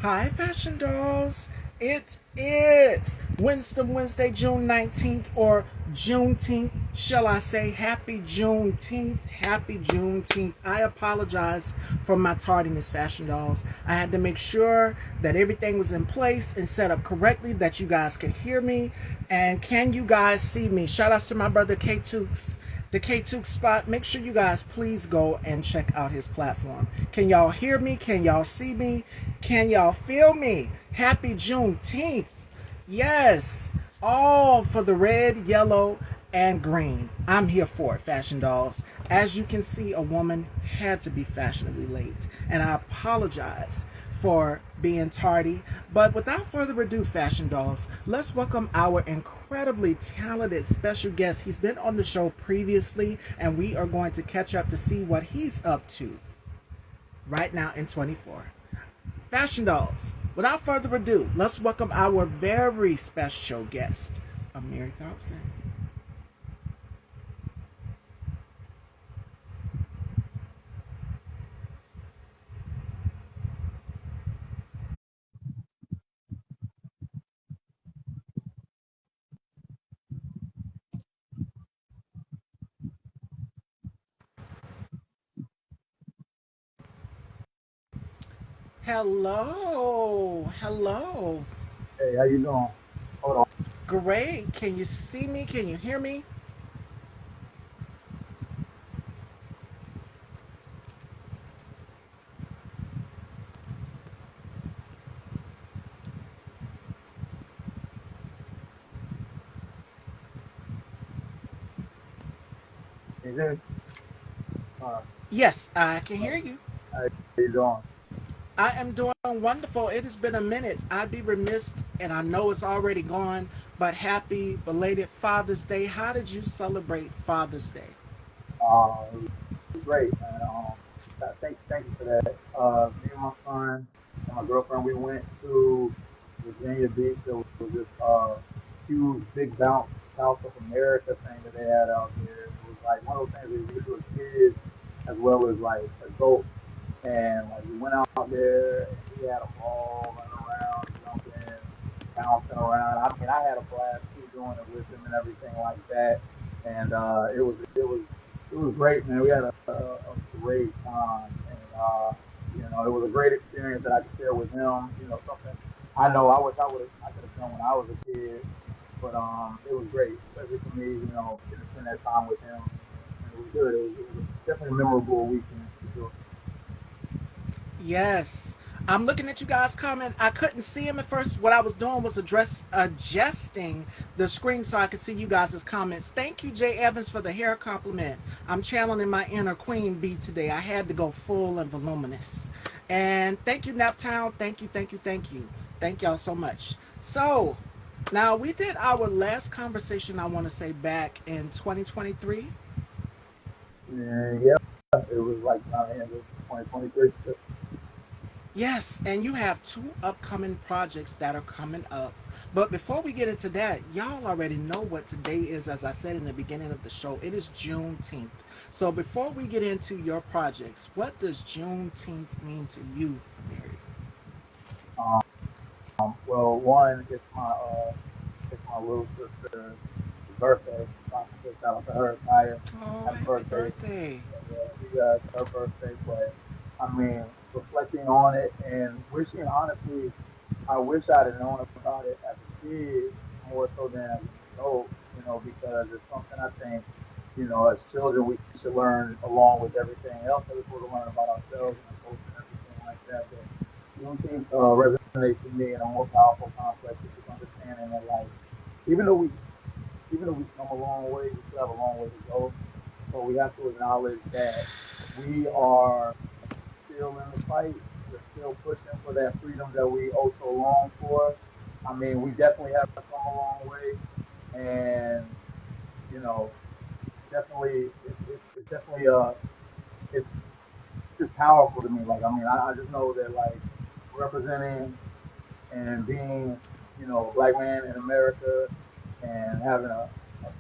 Hi, fashion dolls. It is Wednesday, June 19th, or Juneteenth. Shall I say happy Juneteenth? Happy Juneteenth. I apologize for my tardiness, fashion dolls. I had to make sure that everything was in place and set up correctly, that you guys could hear me. And can you guys see me? Shout outs to my brother K Tukes, the K Tuke spot. Make sure you guys please go and check out his platform. Can y'all hear me? Can y'all see me? Can y'all feel me? Happy Juneteenth. Yes. All for the red, yellow, and green. I'm here for it, fashion dolls. As you can see, a woman had to be fashionably late. And I apologize for being tardy. But without further ado, fashion dolls, let's welcome our incredibly talented special guest. He's been on the show previously, and we are going to catch up to see what he's up to right now in 24. Fashion dolls, without further ado, let's welcome our very special guest, Amiri Thompson. Hello, hello. Hey, how you doing? Hold on. Great. Can you see me? Can you hear me? Is it? Uh, Yes, I can uh, hear you. how you doing? I am doing wonderful. It has been a minute. I'd be remiss, and I know it's already gone, but happy belated Father's Day. How did you celebrate Father's Day? It was great, man. Thank you for that. Me and my son and my girlfriend, we went to Virginia Beach. There was this huge, big bounce House of America thing that they had out there. It was like one of those things that you do as kids as well as like adults. And like we went out there and he had a ball running around, jumping, bouncing around. I mean, I had a blast too doing it with him and everything like that. And it was great, man. We had a great time, and it was a great experience that I could share with him. Something I know I could have done when I was a kid, but it was great, especially for me. Getting to spend that time with him, and it was good. It was definitely a memorable weekend for sure. Yes. I'm looking at you guys comment. I couldn't see him at first. What I was doing was adjusting the screen so I could see you guys' comments. Thank you, Jay Evans, for the hair compliment. I'm channeling my inner queen bee today. I had to go full and voluminous. And thank you, Naptown. Thank you, thank you, thank you. Thank y'all so much. So, now we did our last conversation, I want to say, back in 2023. And yeah, it was like the end of 2023. Yes, and you have two upcoming projects that are coming up. But before we get into that, y'all already know what today is. As I said in the beginning of the show, it is Juneteenth. So before we get into your projects, what does Juneteenth mean to you, Mary? Well, one, it's my little sister's birthday. So I can say shout out to her, Kaya. Oh, Happy happy birthday. birthday. Yeah, it's her birthday, but I mean, reflecting on it and wishing, honestly, I wish I'd have known about it as a kid more so than as an adult, because it's something I think, as children we should learn along with everything else that we're supposed to learn about ourselves and our culture and everything like that. But Juneteenth resonates with me in a more powerful, complex, it's just understanding that, like, even though we even though we've come a long way, we still have a long way to go. So we have to acknowledge that we are still in the fight. We're still pushing for that freedom that we oh so long for. I mean, we definitely have come a long way, and you know, definitely, it's definitely it's just powerful to me. Like, I mean, I just know that like representing and being, a black man in America and having a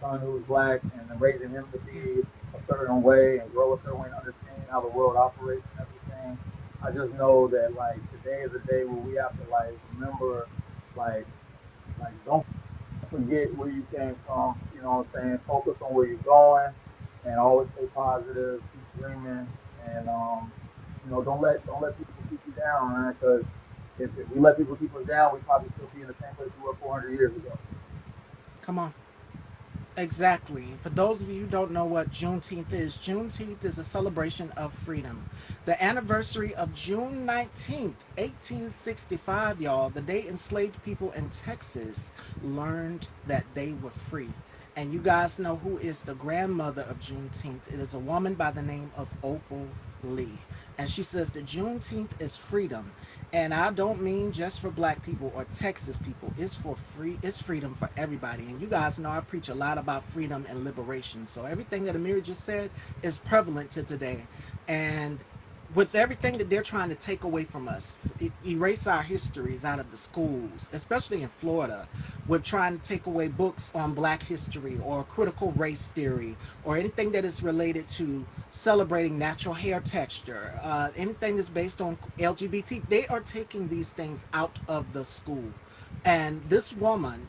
son who's black and then raising him to Yeah. be a certain way and grow a certain way and understand how the world operates and everything. I just know that like today is a day where we have to like remember like don't forget where you came from. You know what I'm saying? Focus on where you're going, and always stay positive. Keep dreaming, and don't let people keep you down, man. Because if we let people keep us down, we probably still be in the same place we were 400 years ago. Come on. Exactly. For those of you who don't know what Juneteenth is a celebration of freedom. The anniversary of June 19th, 1865, y'all, the day enslaved people in Texas learned that they were free. And you guys know who is the grandmother of Juneteenth. It is a woman by the name of Opal Lee. And she says that Juneteenth is freedom. And I don't mean just for black people or Texas people. It's freedom for everybody. And you guys know I preach a lot about freedom and liberation. So everything that Amiri just said is prevalent to today. And with everything that they're trying to take away from us, erase our histories out of the schools, especially in Florida, with trying to take away books on black history or critical race theory or anything that is related to celebrating natural hair texture, anything that's based on LGBT. They are taking these things out of the school. And this woman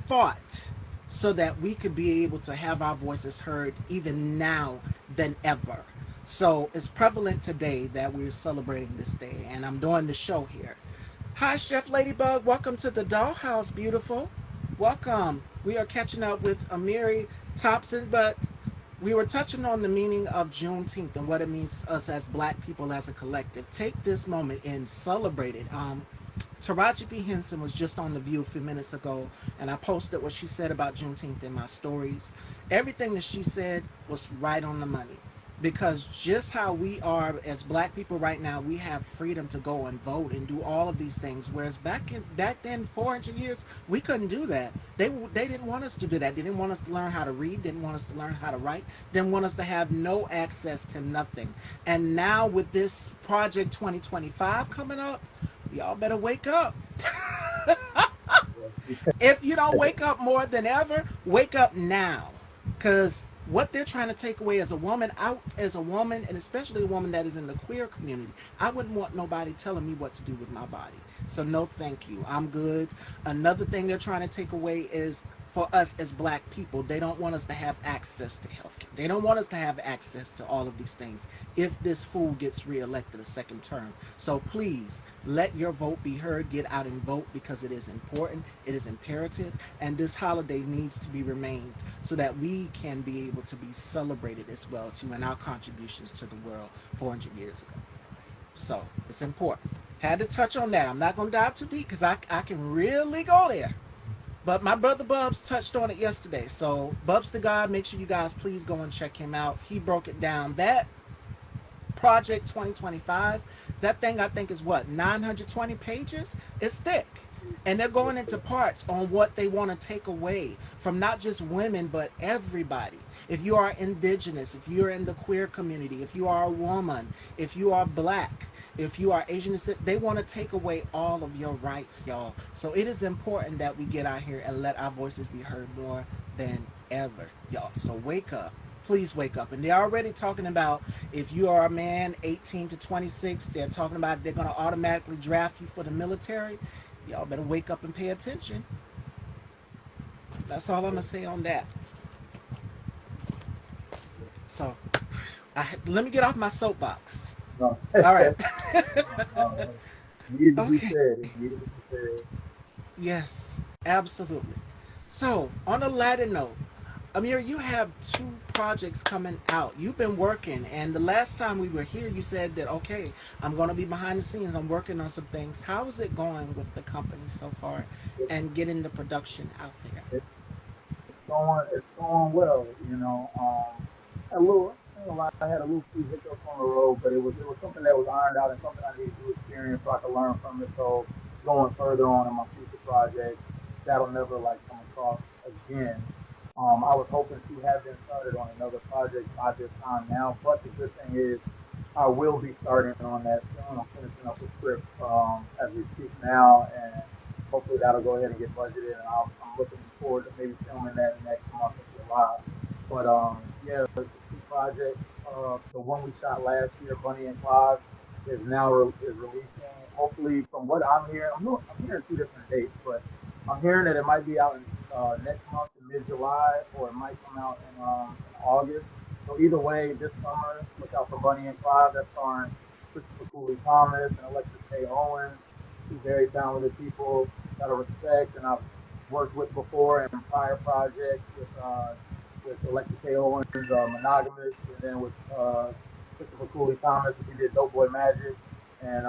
fought so that we could be able to have our voices heard even now than ever. So it's prevalent today that we're celebrating this day, and I'm doing the show here. Hi, Chef Ladybug. Welcome to the Dollhouse, beautiful. Welcome. We are catching up with Amiri Thompson, but we were touching on the meaning of Juneteenth and what it means to us as black people as a collective. Take this moment and celebrate it. Taraji P. Henson was just on The View a few minutes ago, and I posted what she said about Juneteenth in my stories. Everything that she said was right on the money. Because just how we are as black people right now, we have freedom to go and vote and do all of these things. Whereas back then, 400 years, we couldn't do that. They didn't want us to do that. They didn't want us to learn how to read. Didn't want us to learn how to write. Didn't want us to have no access to nothing. And now with this Project 2025 coming up, y'all better wake up. If you don't wake up more than ever, wake up now. Because what they're trying to take away as a woman, out as a woman, and especially a woman that is in the queer community, I wouldn't want nobody telling me what to do with my body. So no thank you. I'm good. Another thing they're trying to take away is for us as black people, they don't want us to have access to healthcare. They don't want us to have access to all of these things if this fool gets reelected a second term. So please let your vote be heard. Get out and vote because it is important. It is imperative. And this holiday needs to be remained so that we can be able to be celebrated as well too in our contributions to the world 400 years ago. So it's important. Had to touch on that. I'm not going to dive too deep because I can really go there. But my brother Bubs touched on it yesterday. So Bubs the God, make sure you guys please go and check him out. He broke it down. That Project 2025, that thing I think is what, 920 pages? It's thick. And they're going into parts on what they want to take away from not just women, but everybody. If you are indigenous, if you're in the queer community, if you are a woman, if you are black, if you are Asian, they want to take away all of your rights, y'all. So it is important that we get out here and let our voices be heard more than ever, y'all. So wake up. Please wake up. And they're already talking about if you are a man 18 to 26, they're talking about they're going to automatically draft you for the military. Y'all better wake up and pay attention. That's all I'm going to say on that. So let me get off my soapbox. No, All right. no. Needed to be Okay. said. It needed to be said. Yes, absolutely. So, on a lighter note, Amir, you have two projects coming out. You've been working, and the last time we were here, you said that, okay, I'm going to be behind the scenes. I'm working on some things. How is it going with the company so far and getting the production out there? It's it's going well. A little, I ain't gonna lie, I had a little few hiccups on the road, but it was something that was ironed out and something I needed to experience so I could learn from it. So going further on in my future projects, that'll never like come across again. I was hoping to have been started on another project by this time now, but the good thing is I will be starting on that soon. I'm finishing up a script as we speak now, and hopefully that'll go ahead and get budgeted. And I'm looking forward to maybe filming that next month in July. But yeah, the two projects. The one we shot last year, Bunny and Clyde. is now is releasing. Hopefully, from what I'm hearing, I'm hearing two different dates, but I'm hearing that it might be out in next month in mid-July, or it might come out in August. So either way, this summer, look out for Bunny and Clyde. That's starring Christopher Cooley Thomas and Alexis K. Owens, two very talented people that I respect and I've worked with before in prior projects with Alexis K. Owens, Monogamous, and then with Christopher Cooley Thomas. We did Dope Boy Magic, and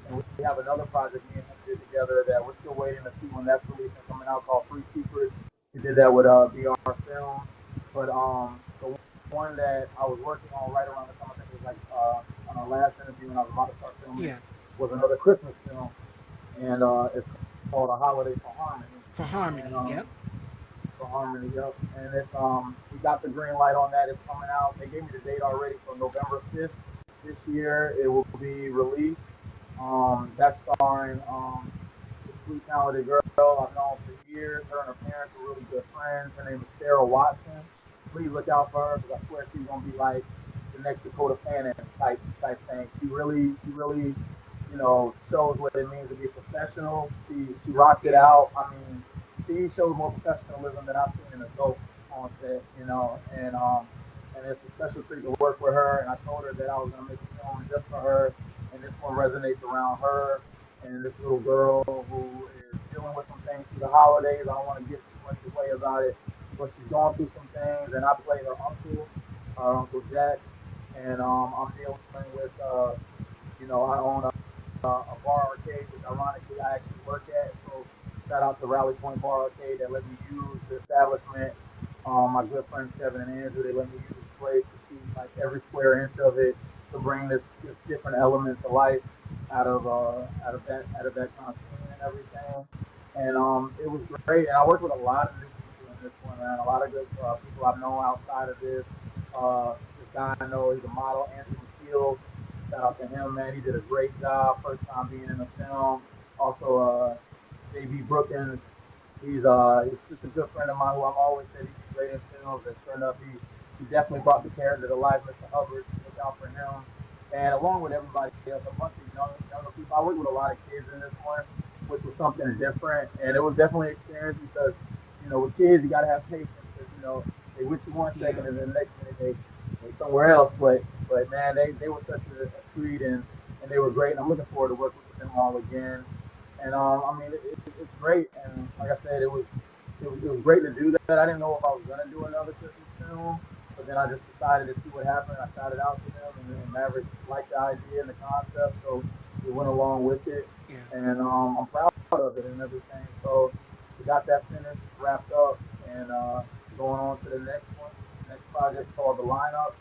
we have another project me and him did together that we're still waiting to see when that's releasing, coming out, called Free Secret. We did that with BR Films, but the one that I was working on right around the time, I think it was like on our last interview when I was about to start filming, Yeah, was another Christmas film, and it's called A Holiday for Harmony, for and Harmony. Yep. for Harmony. Yep. And it's we got the green light on that. It's coming out. They gave me the date already, so November 5th this year it will be released. That's starring this sweet talented girl I've known for years. Her and her parents are really good friends. Her name is Sarah Watson. Please look out for her because I swear she's gonna be like the next Dakota Fanning type thing. She really shows what it means to be a professional. She rocked it Yeah. out. I mean, she shows more professionalism than I've seen in adults on set, and it's a special treat to work with her. And I told her that I was gonna make a film just for her, and this one resonates around her and this little girl who is dealing with some things through the holidays. I don't want to give too much away about it, but she's going through some things, and I play her uncle Jax, and I'm dealing with I own a bar arcade, which ironically I actually work at. So shout out to Rally Point Bar Arcade that let me use the establishment. My good friends Kevin and Andrew, they let me use the place to shoot like every square inch of it to bring this different element to life out of that kind of scene and everything. And it was great. And I worked with a lot of new people in this one, man. A lot of good people I've known outside of this. This guy I know, he's a model, Andrew McKeel. Shout out to him, man. He did a great job first time being in the film. Also, JB Brookins. He's just a good friend of mine who I've always said he'd be great in films. And sure enough, he definitely brought the character to life, Mr. Hubbard. Look out for him. And along with everybody else, a bunch of younger people. I worked with a lot of kids in this one, which was something different. And it was definitely an experience because, with kids, you got to have patience because, they with you one Yeah. second and then the next minute they somewhere else. But man, they were such a treat and they were great. And I'm looking forward to working with them all again. And I mean, it's great. And like I said, it was great to do that. I didn't know if I was gonna do another Christmas film, but then I just decided to see what happened. I shot it out to them, and Maverick liked the idea and the concept, so we went along with it. Yeah. And I'm proud of it and everything. So we got that finished, wrapped up, and going on to the next one. Next project's called The Lineup.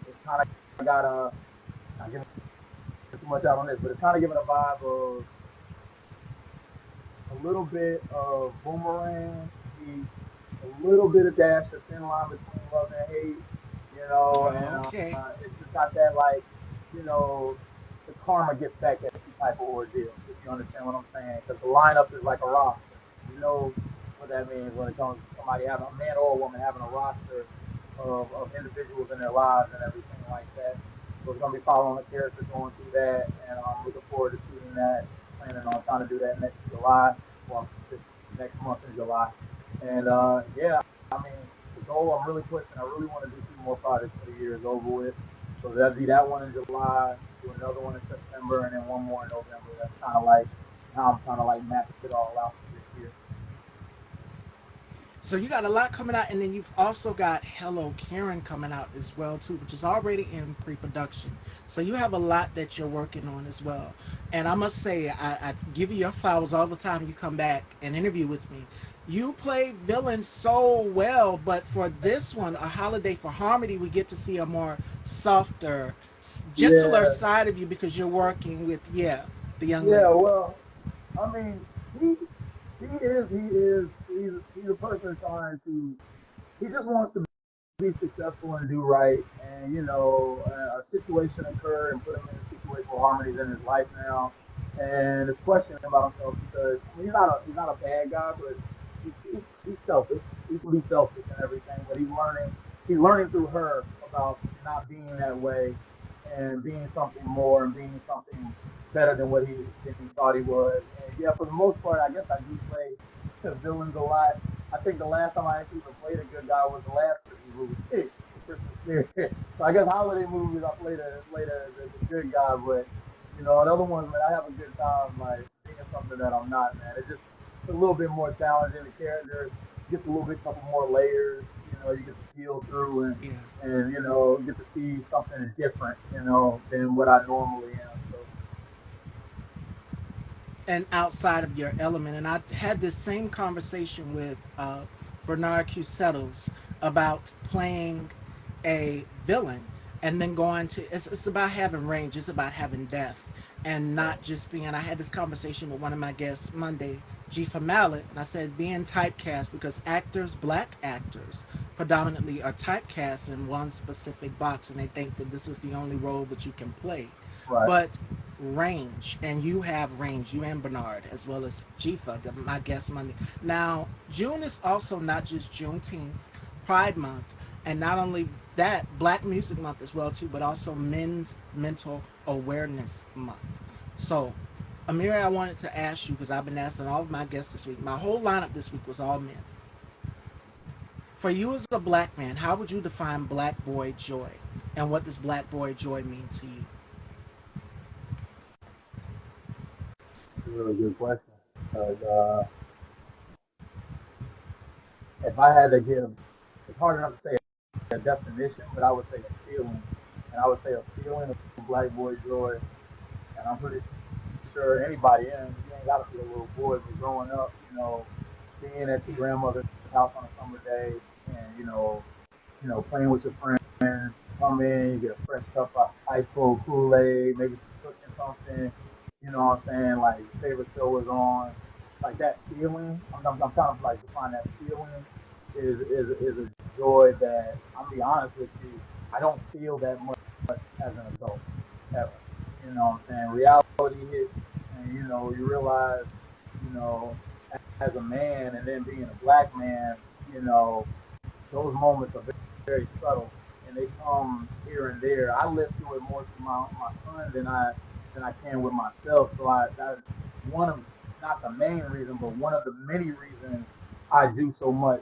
It's kind of got a not giving too much out on this, but it's kind of giving a vibe of a little bit of Boomerang meets a little bit of Dash, a thin line between love and hate, and Okay. it's just got that like, you know, the karma gets back at you type of ordeal, if you understand what I'm saying. Because the lineup is like a roster. You know what that means when it comes to somebody having a man or a woman having a roster of individuals in their lives and everything like that. So it's gonna be following the character going through that, and I'm looking forward to shooting that. Planning on trying to do that next July, well, this next month in July. And yeah, I mean, the goal I'm really pushing. I really want to do two more projects for the year is over with. So that'd be that one in July, do another one in September, and then one more in November. That's kind of like how I'm trying to like map it all out for this year. So you got a lot coming out, and then you've also got Hello Karen coming out as well too, which is already in pre-production. So you have a lot that you're working on as well. And I must say, I give you your flowers all the time you come back and interview with me. You play villains so well, but for this one, A Holiday for Harmony, we get to see a more softer, gentler Yeah, side of you because you're working with, yeah, the young yeah. lady. Well, I mean, he's a person trying to. He just wants to be successful and do right. And a situation occurred and put him in a situation where Harmony's in his life now, and is questioning about himself because I mean he's not a bad guy, but he's selfish. He can be selfish and everything, but he's learning through her about not being that way and being something more and being something better than he thought he was. And yeah, for the most part, I guess I do play villains a lot. I think the last time I actually even played a good guy was the last Christmas movie, the Christmas Spirit. So I guess holiday movies I play the good guy, but in other ones, man, I have a good time like being something that I'm not, man. It's just a little bit more challenging. The character gets a little bit couple more layers. You get to peel through Yeah. and get to see something different, than what I normally am. So And outside of your element. And I had this same conversation with Bernard Q. Settles about playing a villain and then going to it's about having range, it's about having depth and not just being. I had this conversation with one of my guests Monday, G for Mallet, and I said being typecast because actors, black actors, predominantly are typecast in one specific box and they think that this is the only role that you can play. right, But range, and you have range, you and Bernard, as well as Jifa, my guest Monday. Now, June is also not just Juneteenth, Pride Month, and not only that, Black Music Month as well too, but also Men's Mental Awareness Month. So, Amiri, I wanted to ask you because I've been asking all of my guests this week. My whole lineup this week was all men. For you as a black man, how would you define black boy joy, and what does black boy joy mean to you? it's a really good question. Because if I had to give, it's hard enough to say a definition, but I would say a feeling, and I would say a feeling of black boy joy. And I'm pretty sure anybody, and you ain't got to be a little boy, but growing up, being at your Yeah, grandmother's house on a summer day, and playing with your friends. Come in, you get a fresh cup of ice cold Kool-Aid, maybe some cooking something. You know what I'm saying? Like your favorite show was on. Like that feeling. I'm kind of like define that feeling is a joy that I'm gonna be honest with you. I don't feel that much as an adult ever. You know what I'm saying? Reality hits, and you realize, you know, as a man, and then being a black man, those moments are very subtle and they come here and there. I live through it more through my son than I can with myself. So that one of not the main reason, but one of the many reasons I do so much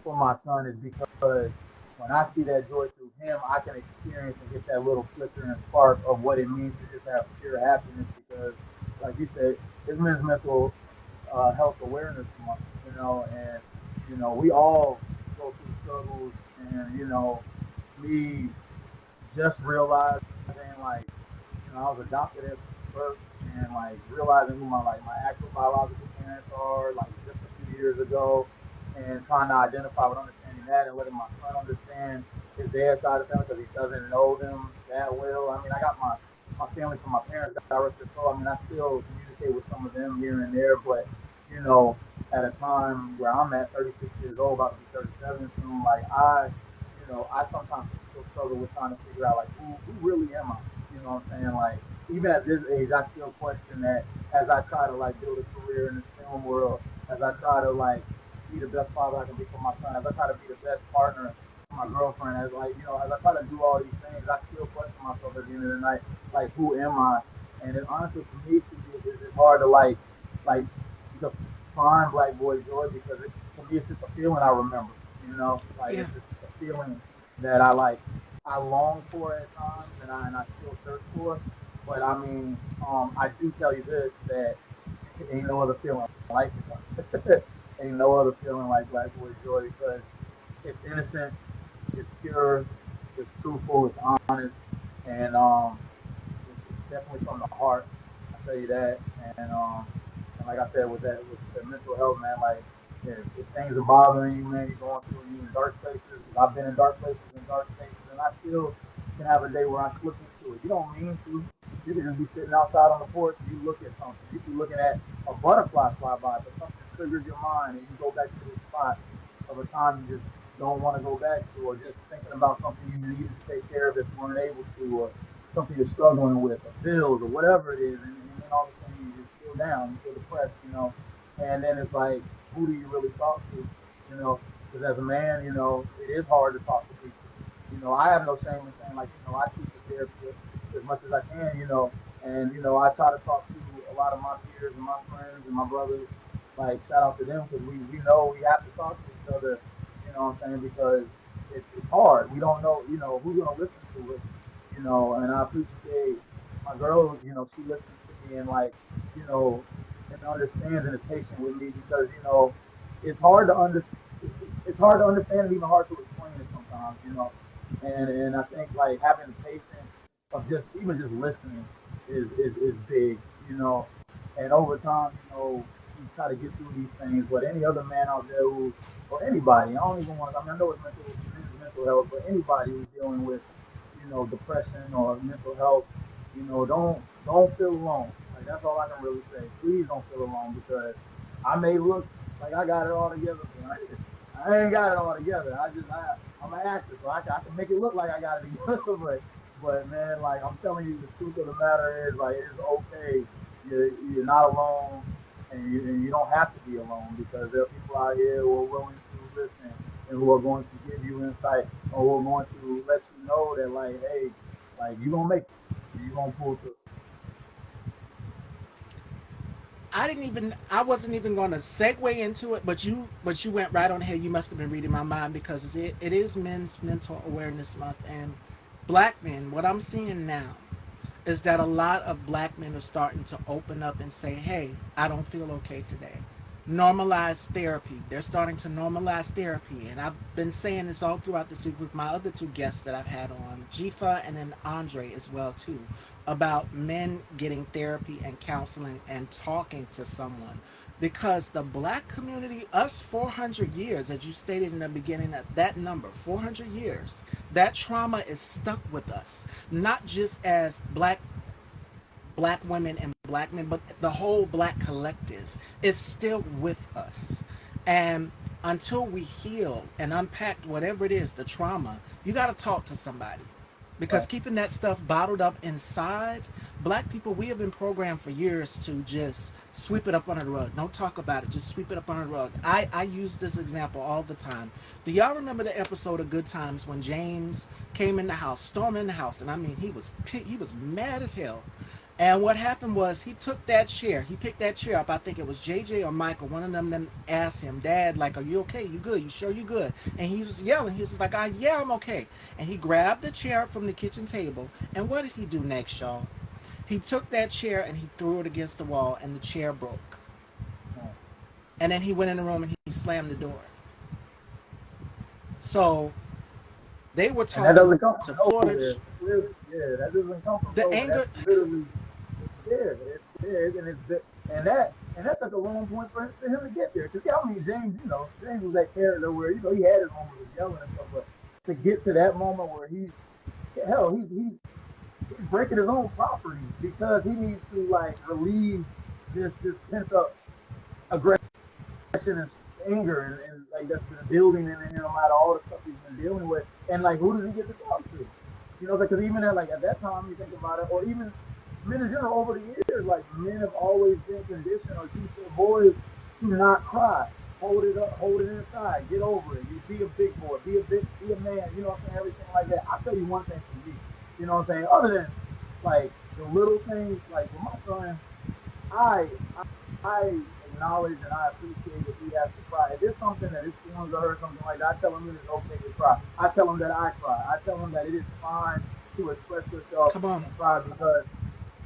for my son is because when I see that joy through him, I can experience and get that little flicker and spark of what it means to just have pure happiness. Because, like you said, it's men's mental health awareness month, and we all go through struggles, and me just realizing like I was adopted at birth, and like realizing who my actual biological parents are like just a few years ago, and trying to identify with understanding that and letting my son understand his dad's side of the family because he doesn't know them that well. I mean, I got my family from my parents, God rest their soul. I mean, I still communicate with some of them here and there, but you know, at a time where I'm at 36 years old, about to be 37 soon, like I sometimes still struggle with trying to figure out like who really am I? You know what I'm saying? Like even at this age, I still question that as I try to like build a career in this film world, as I try to like be the best father I can be for my son, as I try to be the best partner for my girlfriend, as like as I try to do all these things, I still question myself at the end of the night, like who am I? And it, honestly, for me, Steve, it's hard to like define Black Boy Joy because for me, it's just a feeling I remember. Like yeah, it's a feeling that I long for at times, and I still search for. But I mean, I do tell you this that ain't no other feeling like it. Ain't no other feeling like Black Boy Joy because it's innocent, it's pure, it's truthful, it's honest, and it's definitely from the heart. I tell you that, and like I said, with the mental health, man, like if things are bothering you, man, you're going through and you're in dark places. Because I've been in dark places and dark spaces, and I still can have a day where I slip into it. You don't mean to. You can just be sitting outside on the porch and you look at something. You can be looking at a butterfly fly by, but something triggers your mind and you go back to this spot of a time you just don't want to go back to, or just thinking about something you needed to take care of that you weren't able to, or something you're struggling with, or bills, or whatever it is, and then all of a sudden you just feel down, you feel depressed. And then it's like, who do you really talk to? Because as a man, it is hard to talk to people. I have no shame in saying like, I seek the therapy as much as I can, and I try to talk to a lot of my peers and my friends and my brothers. Like shout out to them because we know we have to talk to each other. You know what I'm saying? Because it's hard. We don't know who's gonna listen to it. And I appreciate my girl. She listens to me and like and understands and is patient with me because it's hard to understand. It's hard to understand and even hard to explain it sometimes. And I think like having the patience of just even just listening is big, and over time, you try to get through these things. But any other man out there who, or anybody, I don't even want. I mean, I know it's men's mental health, but anybody who's dealing with, depression or mental health, don't feel alone. Like that's all I can really say. Please don't feel alone because I may look like I got it all together, but I ain't got it all together. I'm an actor, so I can make it look like I got it together, but man, like I'm telling you, the truth of the matter is like it's okay. You're not alone, and you don't have to be alone because there are people out here who are willing to listen and who are going to give you insight or who are going to let you know that like, hey, like you gonna make it, you gonna pull through. I wasn't even going to segue into it, but you went right on ahead. You must have been reading my mind because it is Men's Mental Awareness Month, and black men, what I'm seeing now is that a lot of black men are starting to open up and say, hey, I don't feel okay today. Normalize therapy. They're starting to normalize therapy. And I've been saying this all throughout this week with my other two guests that I've had on, Jifa and then Andre as well too, about men getting therapy and counseling and talking to someone. Because the black community, us 400 years, as you stated in the beginning, that number, 400 years, that trauma is stuck with us, not just as black women and black men, but the whole black collective is still with us. And until we heal and unpack whatever it is, the trauma, you got to talk to somebody. Because Right. keeping that stuff bottled up inside, black people, we have been programmed for years to just sweep it up under the rug. Don't talk about it. Just sweep it up under the rug. I use this example all the time. Do y'all remember the episode of Good Times when James came in the house, stormed in the house, and I mean he was mad as hell. And what happened was he took that chair. He picked that chair up. I think it was JJ or Michael. One of them then asked him, Dad, like, are you okay? You good? You sure you good? And he was yelling. He was just like, yeah, I'm okay. And he grabbed the chair from the kitchen table. And what did he do next, y'all? He took that chair and he threw it against the wall, and the chair broke. Mm. And then he went in the room and he slammed the door. So they were And that taught doesn't come to from Florida. nowhere. Clearly, yeah, that doesn't come from The nowhere. That's anger. literally it's there. It's there, and and that took a long point for him to get there. Because yeah, I mean, James was that character where he had his moments of yelling and stuff, but to get to that moment where he's breaking his own property because he needs to like relieve this pent up aggression and anger and like that's been building in him out of all the stuff he's been dealing with. And like, who does he get to talk to? Like, because even at that time, you think about it, or even men in general over the years, like men have always been conditioned or teach their boys to not cry, hold it up, hold it inside, get over it. You be a big boy, be a man. You know what I'm saying? Everything like that. I'll tell you one thing for me. You know what I'm saying? Other than like the little things, like with my son, I I acknowledge and I appreciate if he has to cry. If it's something that his feelings are hurt, something like that, I tell him it is okay to cry. I tell him that I cry. I tell him that it is fine to express yourself Come on. and cry because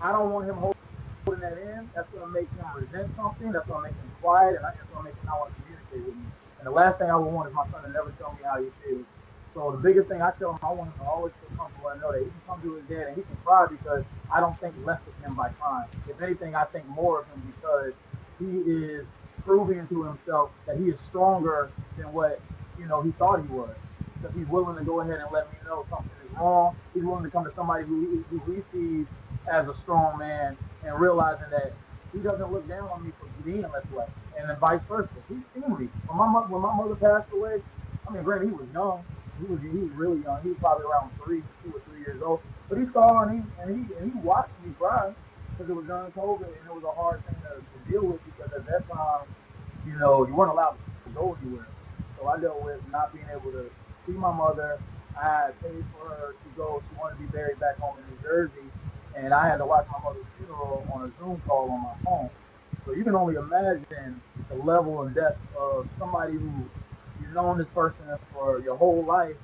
I don't want him holding that in. That's going to make him resent something. That's going to make him quiet, and that's going to make him not want to communicate with me. And the last thing I would want is my son to never tell me how he feels. So the biggest thing I tell him, I want him to always feel comfortable and know that he can come to his dad and he can cry because I don't think less of him by crying. If anything, I think more of him because he is proving to himself that he is stronger than what he thought he was. Because he's willing to go ahead and let me know something is wrong. He's willing to come to somebody who he sees as a strong man and realizing that he doesn't look down on me for being this way, and then vice versa. He's seen me when my mother passed away. I mean, granted, he was young. He was really young. He was probably around 2 or 3 years old. But he saw and he watched me cry because it was during COVID and it was a hard thing to deal with because at that time, you weren't allowed to go anywhere. So I dealt with not being able to see my mother I had paid for her to go. She wanted to be buried back home in New Jersey, and I had to watch my mother's funeral on a Zoom call on my phone. So you can only imagine the level and depth of somebody who you've known this person for your whole life,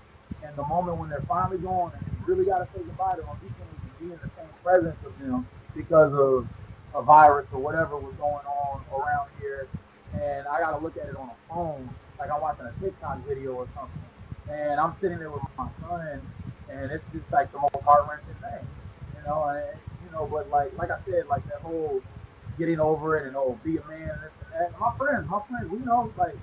and the moment when they're finally gone, and you really got to say goodbye to them, you can't even be in the same presence of them because of a virus or whatever was going on around here. And I got to look at it on a phone, like I'm watching a TikTok video or something. And I'm sitting there with my son, and it's just like the most heart wrenching thing, But like I said, like that whole getting over it and be a man and this and that. And my friends, we know like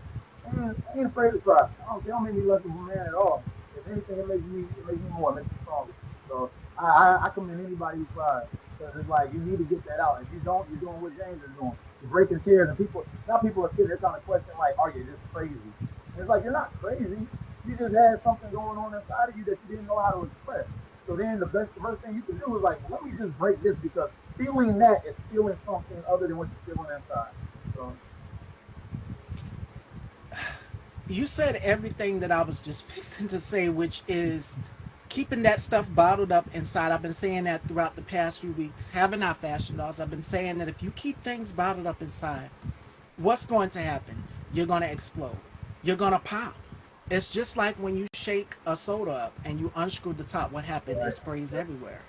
I ain't afraid to cry. They don't make me less of a man at all. If anything, it makes me more, it makes me stronger. So I commend anybody who cries because it's like you need to get that out. If you don't, you're doing what James is doing. You're breaking tears, and people are sitting there trying to question like, are you just crazy? And it's like you're not crazy. You just had something going on inside of you that you didn't know how to express. So then the first thing you can do is like, well, let me just break this because feeling that is feeling something other than what you're feeling inside. So You said everything that I was just fixing to say, which is keeping that stuff bottled up inside. I've been saying that throughout the past few weeks. Having our fashion dolls, I've been saying that if you keep things bottled up inside, what's going to happen? You're going to explode. You're going to pop. It's just like when you shake a soda up and you unscrew the top. What happened? It right, sprays everywhere.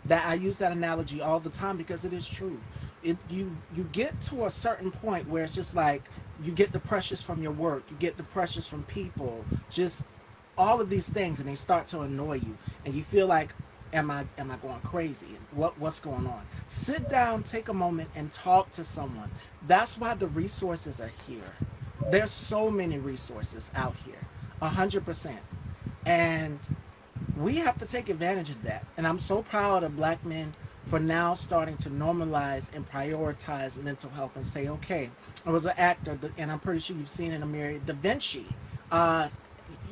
That I use that analogy all the time because it is true. You get to a certain point where it's just like you get the pressures from your work, you get the pressures from people, just all of these things, and they start to annoy you, and you feel like, am I going crazy? What's going on? Sit right, down, take a moment, and talk to someone. That's why the resources are here. right, There's so many resources out here, 100%, and we have to take advantage of that. And I'm so proud of black men for now starting to normalize and prioritize mental health and say, okay, I was an actor, and I'm pretty sure you've seen it, Amiri, Da Vinci. Uh,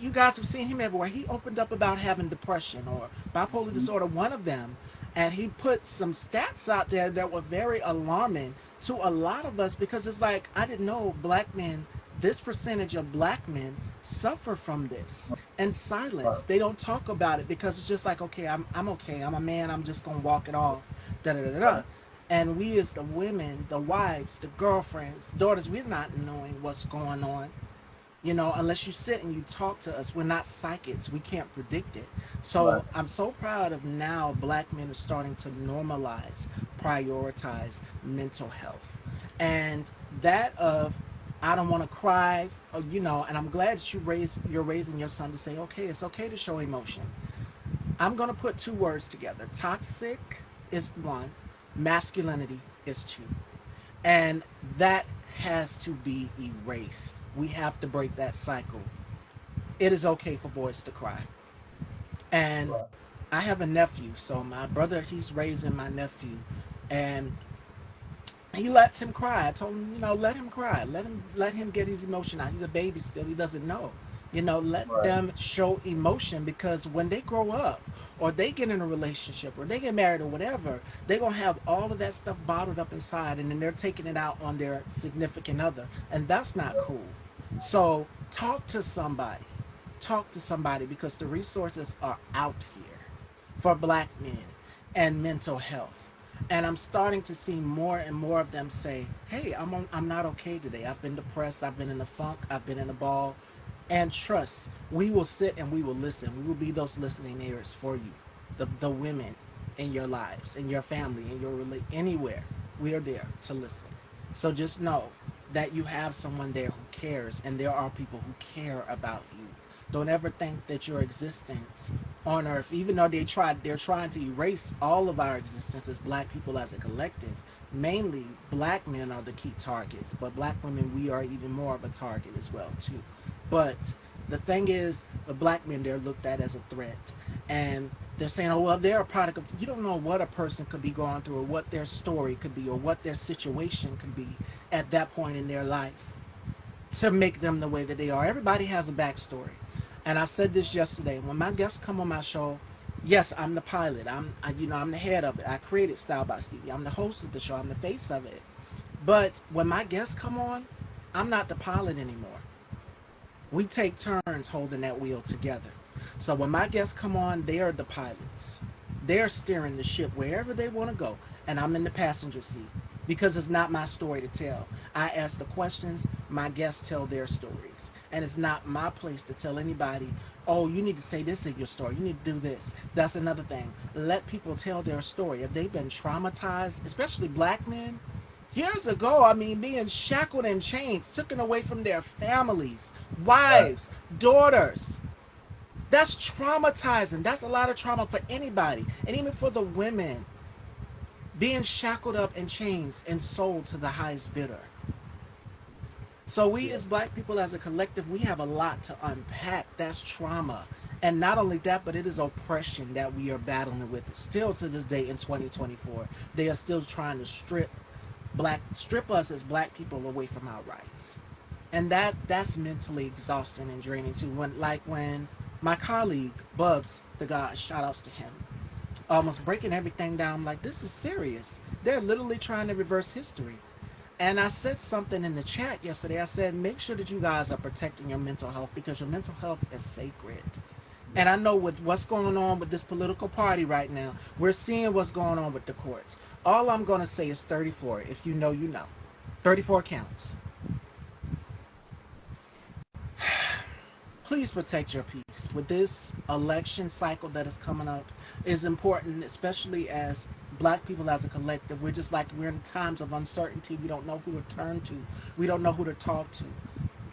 you guys have seen him everywhere. He opened up about having depression or bipolar mm-hmm. disorder, one of them, and he put some stats out there that were very alarming to a lot of us because it's like, I didn't know black men, this percentage of black men suffer from this and silence. Right, They don't talk about it because it's just like, okay, I'm okay. I'm a man. I'm just going to walk it off. Da da da da. right, And we as the women, the wives, the girlfriends, daughters, we're not knowing what's going on. Unless you sit and you talk to us, we're not psychics. We can't predict it. right, So I'm so proud of now black men are starting to normalize, prioritize mental health. And that of I don't want to cry, and I'm glad that you're raising your son to say, okay, it's okay to show emotion. I'm gonna put two words together. Toxic is one, masculinity is two. And that has to be erased. We have to break that cycle. It is okay for boys to cry. And right, I have a nephew, so my brother, he's raising my nephew, and he lets him cry. I told him, let him cry. Let him get his emotion out. He's a baby still. He doesn't know. Let right, them show emotion because when they grow up or they get in a relationship or they get married or whatever, they're going to have all of that stuff bottled up inside and then they're taking it out on their significant other. And that's not right, cool. So talk to somebody. Talk to somebody because the resources are out here for black men and mental health. And I'm starting to see more and more of them say, "Hey, I'm not okay today. I've been depressed. I've been in a funk. I've been in a ball." And trust, we will sit and we will listen. We will be those listening ears for you, the women in your lives, in your family, in your anywhere. We are there to listen. So just know that you have someone there who cares, and there are people who care about you. Don't ever think that your existence on earth, even though they're trying to erase all of our existence as black people as a collective. Mainly black men are the key targets, but black women, we are even more of a target as well too. But the thing is, the black men, they're looked at as a threat, and they're saying, oh well, they're a product of, you don't know what a person could be going through or what their story could be or what their situation could be at that point in their life to make them the way that they are. Everybody has a backstory. And I said this yesterday. When my guests come on my show, yes, I'm the pilot. I'm the head of it. I created Style by Stevie. I'm the host of the show. I'm the face of it. But when my guests come on, I'm not the pilot anymore. We take turns holding that wheel together. So when my guests come on, they are the pilots. They're steering the ship wherever they want to go, and I'm in the passenger seat because it's not my story to tell. I ask the questions, my guests tell their stories, and it's not my place to tell anybody, oh, you need to say this in your story, you need to do this. That's another thing. Let people tell their story. If they've been traumatized, especially black men, years ago, I mean, being shackled in chains, taken away from their families, Right. wives, daughters. That's traumatizing. That's a lot of trauma for anybody. And even for the women, being shackled up in chains and sold to the highest bidder. So we Yeah. as black people as a collective, we have a lot to unpack. That's trauma. And not only that, but it is oppression that we are battling with. Still to this day in 2024, they are still trying to strip us as black people away from our rights. And that's mentally exhausting and draining too. When my colleague Bubs, the guy, shout outs to him, almost breaking everything down. I'm like, this is serious. They're literally trying to reverse history. And I said something in the chat yesterday. I said, make sure that you guys are protecting your mental health because your mental health is sacred. Yeah. And I know with what's going on with this political party right now, we're seeing what's going on with the courts. All I'm going to say is 34. If you know, you know. 34 counts. Please protect your peace. With this election cycle that is coming up, it is important, especially as black people as a collective. We're just like we're in times of uncertainty. We don't know who to turn to. We don't know who to talk to.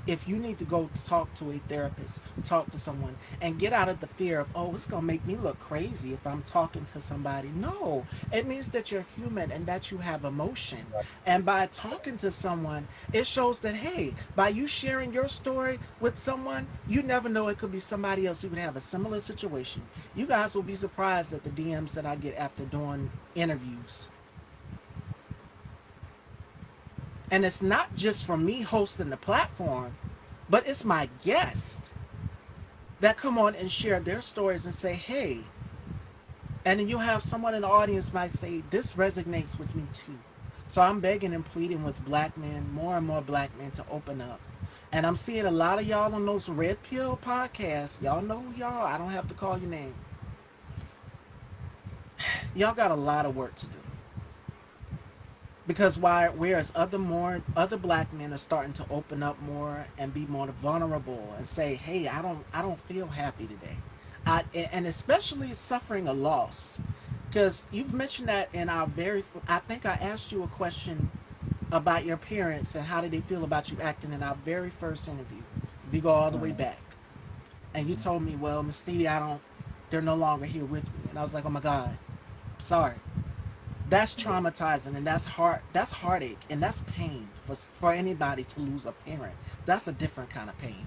If you need to go talk to a therapist, talk to someone, and get out of the fear of, oh, it's going to make me look crazy if I'm talking to somebody. No, it means that you're human and that you have emotion. Right. And by talking to someone, it shows that, hey, by you sharing your story with someone, you never know, it could be somebody else who could have a similar situation. You guys will be surprised at the DMs that I get after doing interviews. And it's not just from me hosting the platform, but it's my guest that come on and share their stories and say, hey, and then you have someone in the audience might say, this resonates with me too. So I'm begging and pleading with black men, more and more black men, to open up. And I'm seeing a lot of y'all on those red pill podcasts. Y'all know who y'all. I don't have to call your name. Y'all got a lot of work to do. Because whereas other black men are starting to open up more and be more vulnerable and say, hey, I don't feel happy today. And especially suffering a loss. Because you've mentioned that in I think I asked you a question about your parents and how did they feel about you acting in our very first interview. We go all the way Mm-hmm. back. And you Mm-hmm. told me, well, Miss Stevie, they're no longer here with me. And I was like, oh my God, sorry. That's Yeah. traumatizing, and that's heartache, and that's pain for anybody to lose a parent. That's a different kind of pain.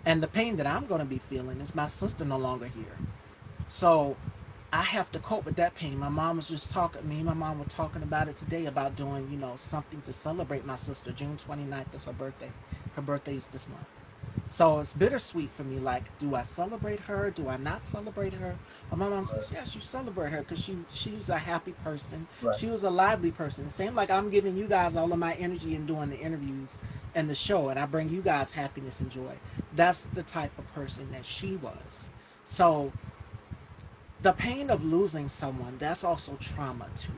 And the pain that I'm going to be feeling is my sister no longer here. So I have to cope with that pain. My mom was just talking, me and my mom were talking about it today, about doing, something to celebrate my sister. June 29th is her birthday. Her birthday is this month. So it's bittersweet for me. Like, do I celebrate her? Do I not celebrate her? But my mom Right. says, yes, you celebrate her because she was a happy person. Right. She was a lively person. Same like I'm giving you guys all of my energy and doing the interviews and the show, and I bring you guys happiness and joy. That's the type of person that she was. So the pain of losing someone, that's also trauma too.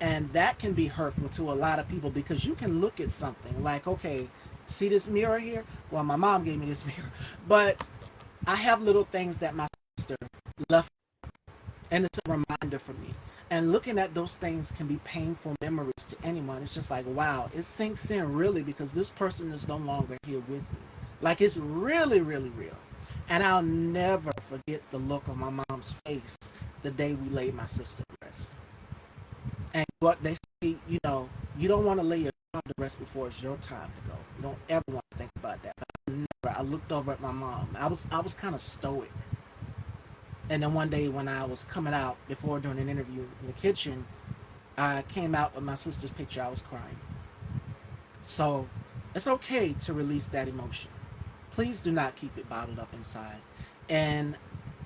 And that can be hurtful to a lot of people because you can look at something like, okay, see this mirror here? Well, my mom gave me this mirror, but I have little things that my sister left, and it's a reminder for me. And looking at those things can be painful memories to anyone. It's just like, wow, it sinks in really because this person is no longer here with me. Like, it's really, really real. And I'll never forget the look on my mom's face the day we laid my sister to rest. And what they say, you don't want to lay your child to rest before it's your time to go. You don't ever want to think about that. I looked over at my mom. I was kind of stoic. And then one day when I was coming out before doing an interview in the kitchen, I came out with my sister's picture. I was crying. So it's okay to release that emotion. Please do not keep it bottled up inside. And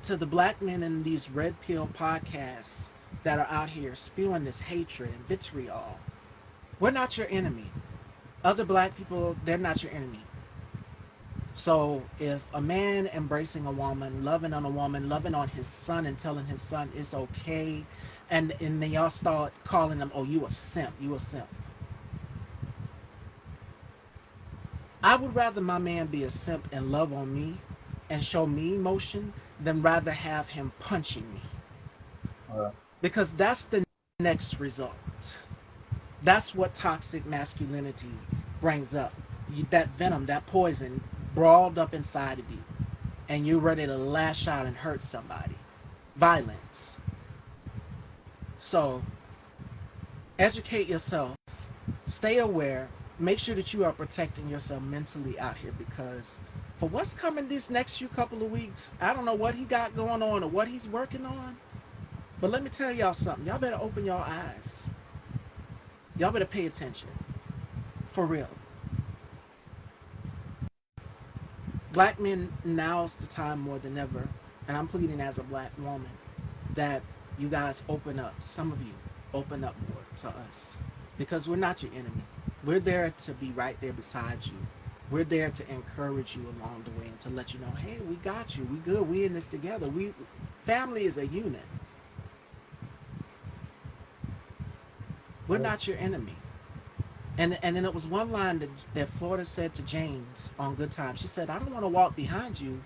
to the black men in these red pill podcasts that are out here spewing this hatred and vitriol, we're not your enemy. Other black people, they're not your enemy. So if a man embracing a woman, loving on a woman, loving on his son and telling his son it's okay, and then y'all start calling him, oh, you a simp, you a simp. I would rather my man be a simp and love on me and show me emotion than rather have him punching me. Right. Because that's the next result. That's what toxic masculinity brings up. That venom, that poison, brawled up inside of you, and you're ready to lash out and hurt somebody. Violence. So, educate yourself, stay aware, make sure that you are protecting yourself mentally out here because for what's coming these next few couple of weeks, I don't know what he got going on or what he's working on, but let me tell y'all something. Y'all better open your eyes. Y'all better pay attention. For real. Black men, now's the time more than ever, and I'm pleading as a black woman, that you guys open up. Some of you open up more to us because we're not your enemy. We're there to be right there beside you. We're there to encourage you along the way and to let you know, hey, we got you. We good. We in this together. We family is a unit. We're Right. not your enemy. And then it was one line that Florida said to James on Good Times. She said, I don't want to walk behind you.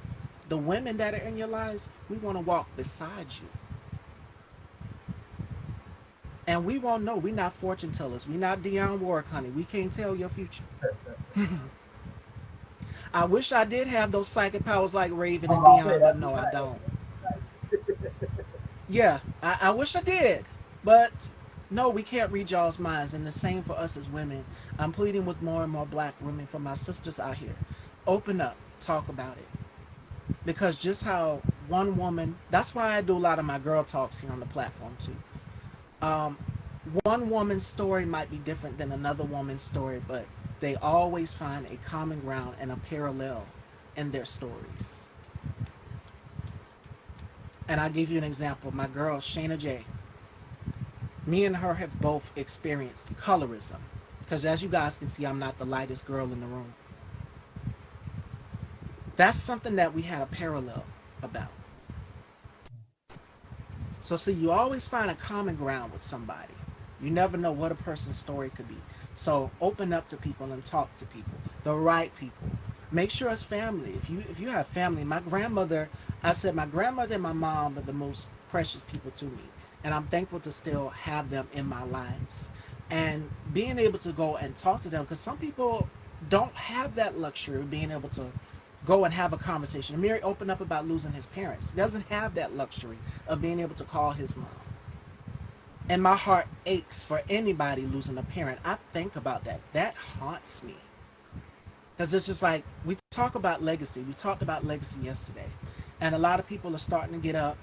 The women that are in your lives, we want to walk beside you. And we won't know. We're not fortune tellers. We're not Dionne Warwick, honey. We can't tell your future. I wish I did have those psychic powers like Raven I'm and about to say Dion, but that's no, I nice. don't. That's nice. Yeah, I wish I did. But no, we can't read y'all's minds. And the same for us as women. I'm pleading with more and more black women, for my sisters out here. Open up, talk about it. Because just how one woman, that's why I do a lot of my girl talks here on the platform too. Um, one woman's story might be different than another woman's story, but they always find a common ground and a parallel in their stories. And I'll give you an example. My girl, Shayna J. Me and her have both experienced colorism. Because as you guys can see, I'm not the lightest girl in the room. That's something that we had a parallel about. So see, you always find a common ground with somebody. You never know what a person's story could be. So open up to people and talk to people, the right people. Make sure it's family. If you have family, my grandmother, I said my grandmother and my mom are the most precious people to me, and I'm thankful to still have them in my lives. And being able to go and talk to them, because some people don't have that luxury of being able to go and have a conversation. Amiri opened up about losing his parents. He doesn't have that luxury of being able to call his mom. And my heart aches for anybody losing a parent. I think about that. That haunts me. Because it's just like, we talk about legacy. We talked about legacy yesterday. And a lot of people are starting to get up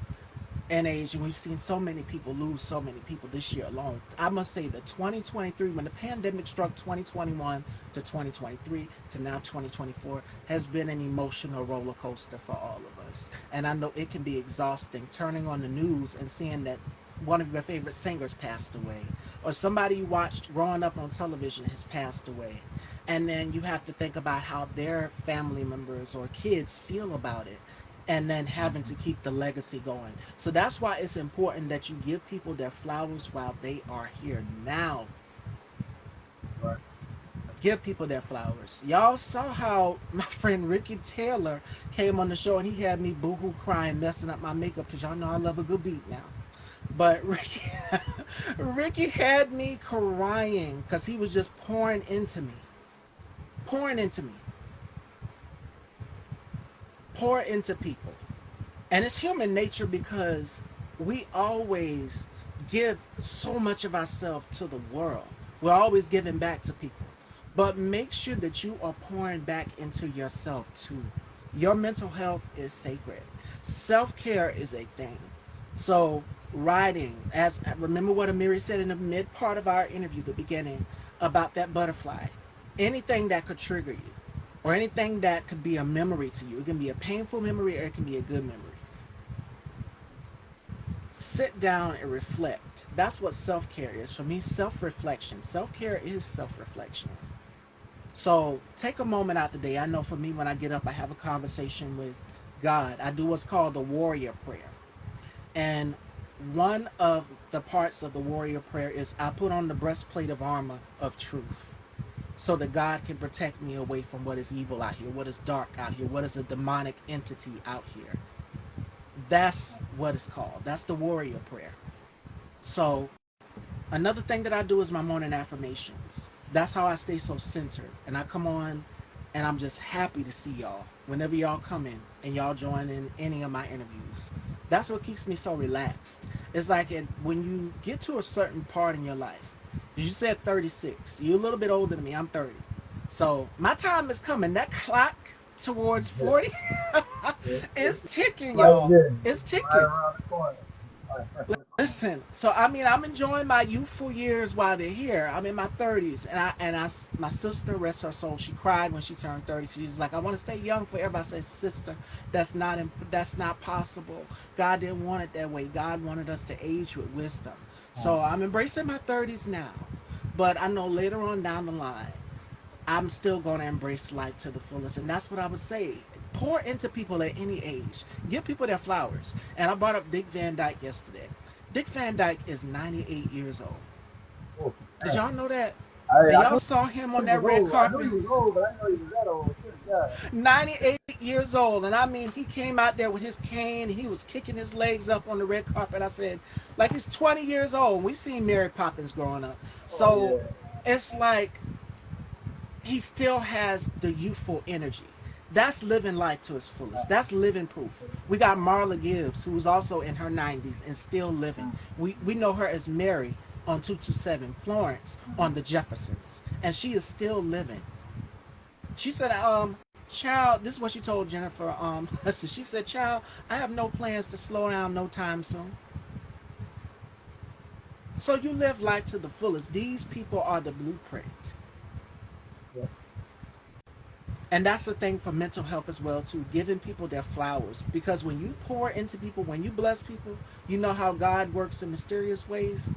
in age, and we've seen so many people lose so many people this year alone. I must say that 2023, when the pandemic struck 2021 to 2023 to now 2024, has been an emotional roller coaster for all of us. And I know it can be exhausting turning on the news and seeing that one of your favorite singers passed away, or somebody you watched growing up on television has passed away. And then you have to think about how their family members or kids feel about it, and then having to keep the legacy going. So that's why it's important that you give people their flowers while they are here now. Right. Give people their flowers. Y'all saw how my friend Ricky Taylor came on the show and he had me boohoo crying, messing up my makeup because y'all know I love a good beat now. But Ricky, Ricky had me crying because he was just pouring into me, pouring into me, pour into people. And it's human nature because we always give so much of ourselves to the world. We're always giving back to people. But make sure that you are pouring back into yourself too. Your mental health is sacred. Self-care is a thing. So writing, as remember what Amiri said in the mid part of our interview, the beginning, about that butterfly. Anything that could trigger you, or anything that could be a memory to you. It can be a painful memory or it can be a good memory. Sit down and reflect. That's what self-care is. For me, self-reflection. Self-care is self-reflection. So take a moment out the day. I know for me, when I get up, I have a conversation with God. I do what's called the warrior prayer. And one of the parts of the warrior prayer is I put on the breastplate of armor of truth so that God can protect me away from what is evil out here, what is dark out here, what is a demonic entity out here. That's what it's called. That's the warrior prayer. So another thing that I do is my morning affirmations. That's how I stay so centered. And I come on and I'm just happy to see y'all whenever y'all come in and y'all join in any of my interviews. That's what keeps me so relaxed. It's like when you get to a certain part in your life, you said 36, you're a little bit older than me, I'm 30. So my time is coming. That clock towards 40 is It's ticking, right y'all. there. It's It's right ticking. around the corner. Right around the corner. Listen, so I mean, I'm enjoying my youthful years while they're here. I'm in my 30s, my sister, rest her soul, she cried when she turned 30. She's like, I want to stay young forever. I said, sister, that's not possible. God didn't want it that way. God wanted us to age with wisdom. So I'm embracing my 30s now, but I know later on down the line, I'm still going to embrace life to the fullest. And that's what I would say. Pour into people at any age. Give people their flowers. And I brought up Dick Van Dyke yesterday. Dick Van Dyke is 98 years old. Oh, Did man. y'all know that? And I y'all knew saw him he on was that red old. I knew carpet. he was old, but I didn't know he was that old. Good God. 98 years old. And I mean, he came out there with his cane. He was kicking his legs up on the red carpet. I said, like he's 20 years old. We seen Mary Poppins growing up. Oh, So yeah. it's like he still has the youthful energy. That's living life to its fullest. That's living proof. We got Marla Gibbs, who's also in her 90s and still living. We know her as Mary on 227, Florence on the Jeffersons, and she is still living. She said, child, this is what she told Jennifer. She said, child, I have no plans to slow down no time soon. So you live life to the fullest. These people are the blueprint. Yeah. And that's the thing for mental health as well too, giving people their flowers, because when you pour into people, when you bless people, you know how God works in mysterious ways.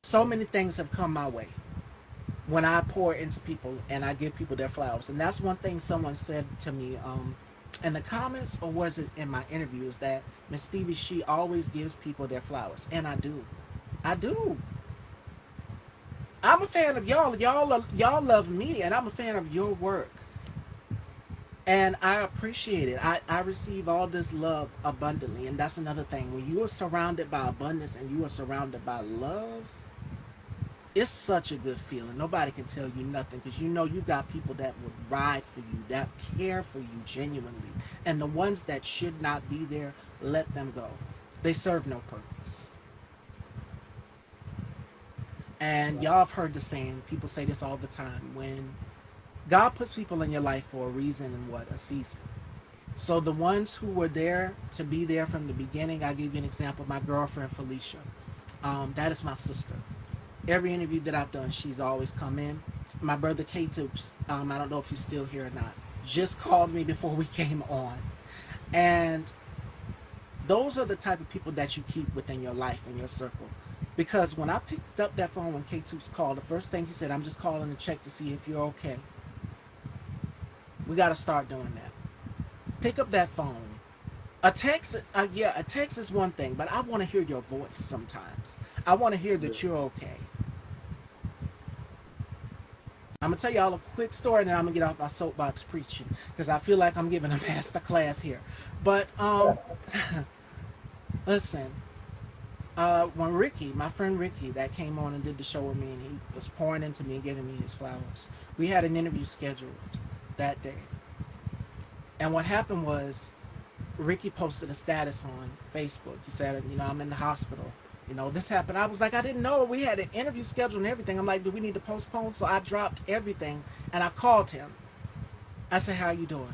So many things have come my way when I pour into people and I give people their flowers. And that's one thing someone said to me in the comments, or was it in my interview, is that Miss Stevie, she always gives people their flowers. And I do. I do. I'm a fan of y'all. Y'all love me, and I'm a fan of your work. And I appreciate it. I receive all this love abundantly. And that's another thing. When you are surrounded by abundance and you are surrounded by love, it's such a good feeling. Nobody can tell you nothing, because you know you got people that would ride for you, that care for you genuinely. And the ones that should not be there, let them go. They serve no purpose. And y'all have heard the saying, people say this all the time, when God puts people in your life for a reason and what? A season. So the ones who were there to be there from the beginning, I gave you an example. My girlfriend Felicia, that is my sister. Every interview that I've done, she's always come in. My brother K Toops, I don't know if he's still here or not, just called me before we came on. And those are the type of people that you keep within your life and your circle. Because when I picked up that phone when K Toops called, the first thing he said, I'm just calling to check to see if you're okay. We got to start doing that. Pick up that phone. A text is one thing, but I want to hear your voice sometimes. I want to hear Yeah. that you're okay. I'm gonna tell y'all a quick story, and then I'm gonna get off my soapbox preaching, because I feel like I'm giving a master class here. But listen, when Ricky, my friend Ricky, that came on and did the show with me, and he was pouring into me and giving me his flowers. We had an interview scheduled that day, and what happened was Ricky posted a status on Facebook. He said, I'm in the hospital. This happened. I was like, I didn't know. We had an interview scheduled and everything. I'm like, do we need to postpone? So I dropped everything and I called him. I said, how you doing?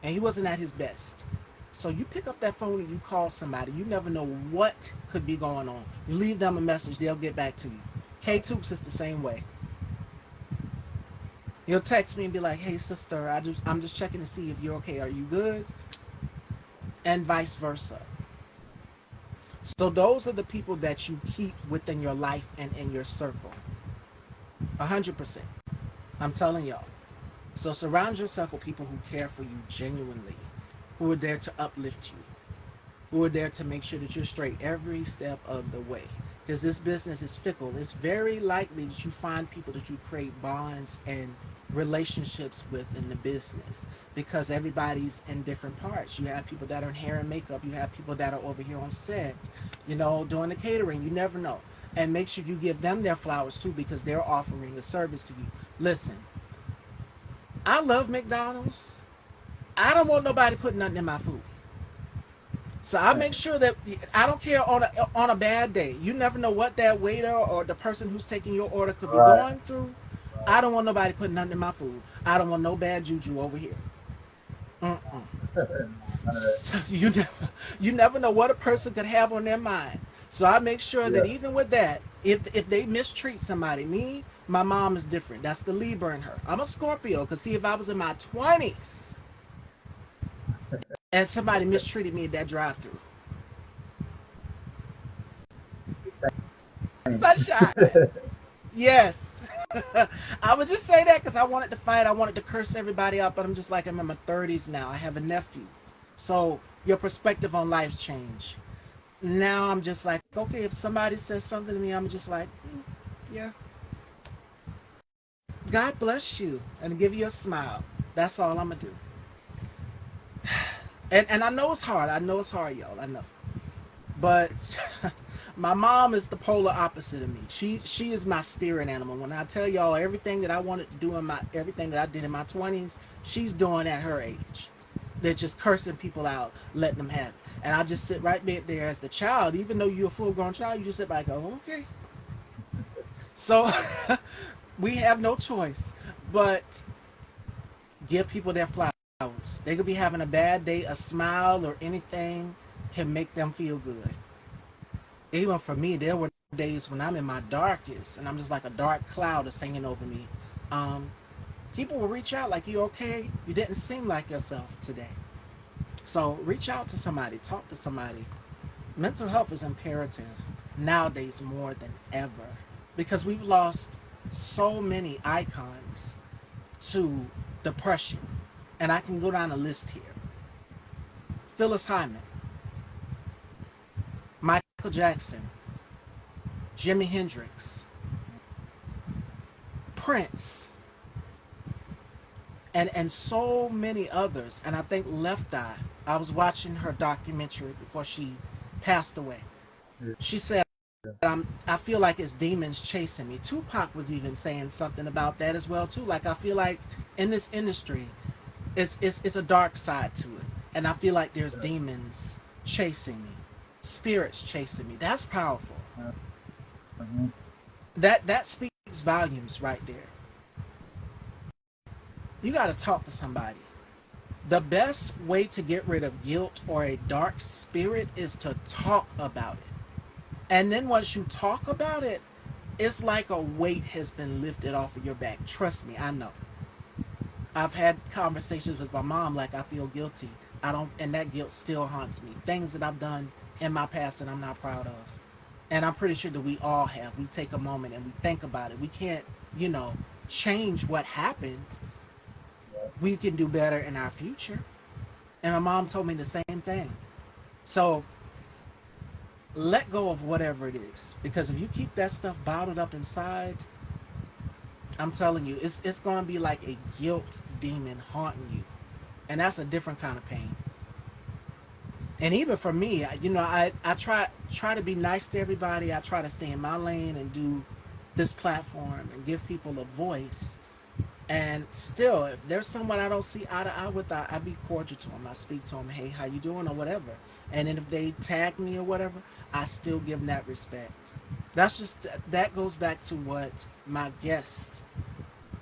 And he wasn't at his best. So you pick up that phone and you call somebody. You never know what could be going on. You leave them a message, they'll get back to you. K Toops is the same way. He'll text me and be like, hey sister, I'm just checking to see if you're okay. Are you good? And vice versa. So those are the people that you keep within your life and in your circle. 100%. I'm telling y'all. So surround yourself with people who care for you genuinely, who are there to uplift you, who are there to make sure that you're straight every step of the way. Because this business is fickle. It's very likely that you find people that you create bonds and relationships with in the business because everybody's in different parts. You have people that are in hair and makeup. You have people that are over here on set, doing the catering. You never know. And make sure you give them their flowers too because they're offering a service to you. Listen, I love McDonald's. I don't want nobody putting nothing in my food. So I make sure that I don't care on a bad day. You never know what that waiter or the person who's taking your order could be Right. going through. I don't want nobody putting nothing in my food. I don't want no bad juju over here. Mm-mm. None of that. So you never know what a person could have on their mind. So I make sure that Yeah. even with that, if they mistreat somebody, my mom is different. That's the Libra in her. I'm a Scorpio. Cause see, if I was in my 20s and somebody mistreated me at that drive-through, Same. sunshine. Yes. I would just say that because I wanted to fight. I wanted to curse everybody out, but I'm just like, I'm in my 30s now. I have a nephew. So your perspective on life changed. Now I'm just like, okay, if somebody says something to me, I'm just like, yeah, God bless you and give you a smile. That's all I'm going to do. And I know it's hard. I know it's hard, y'all. I know. But my mom is the polar opposite of me. She is my spirit animal. When I tell y'all everything that I wanted to do in my everything that I did in my 20s, she's doing at her age. They're just cursing people out, letting them have it. And I just sit right there as the child, even though you're a full grown child, you just sit back and go, okay. So we have no choice but give people their flowers. They could be having a bad day, a smile or anything can make them feel good. Even for me, there were days when I'm in my darkest and I'm just like a dark cloud is hanging over me. Um, People will reach out like, you okay? You didn't seem like yourself today. So reach out to somebody, talk to somebody. Mental health is imperative nowadays more than ever because we've lost so many icons to depression. And I can go down a list here. Phyllis Hyman, Michael Jackson, Jimi Hendrix, Prince, and so many others. And I think Left Eye. I was watching her documentary before she passed away. She said, I feel like it's demons chasing me. Tupac was even saying something about that as well too. Like I feel like in this industry, it's a dark side to it, and I feel like there's Yeah. demons chasing me, spirits chasing me. That's powerful. Mm-hmm. That speaks volumes right there. You got to talk to somebody. The best way to get rid of guilt or a dark spirit is to talk about it. And then once you talk about it, it's like a weight has been lifted off of your back. Trust me, I know. I've had conversations with my mom like I feel guilty. I don't, and that guilt still haunts me. Things that I've done in my past that I'm not proud of. And I'm pretty sure that we all have. We take a moment and we think about it. We can't, you know, change what happened. Yeah. We can do better in our future. And my mom told me the same thing. So let go of whatever it is. Because if you keep that stuff bottled up inside, I'm telling you, it's gonna be like a guilt demon haunting you. And that's a different kind of pain. And even for me, I try to be nice to everybody. I try to stay in my lane and do this platform and give people a voice. And still, if there's someone I don't see eye to eye with, I be cordial to them. I speak to them, hey, how you doing or whatever. And then if they tag me or whatever, I still give them that respect. That goes back to what my guests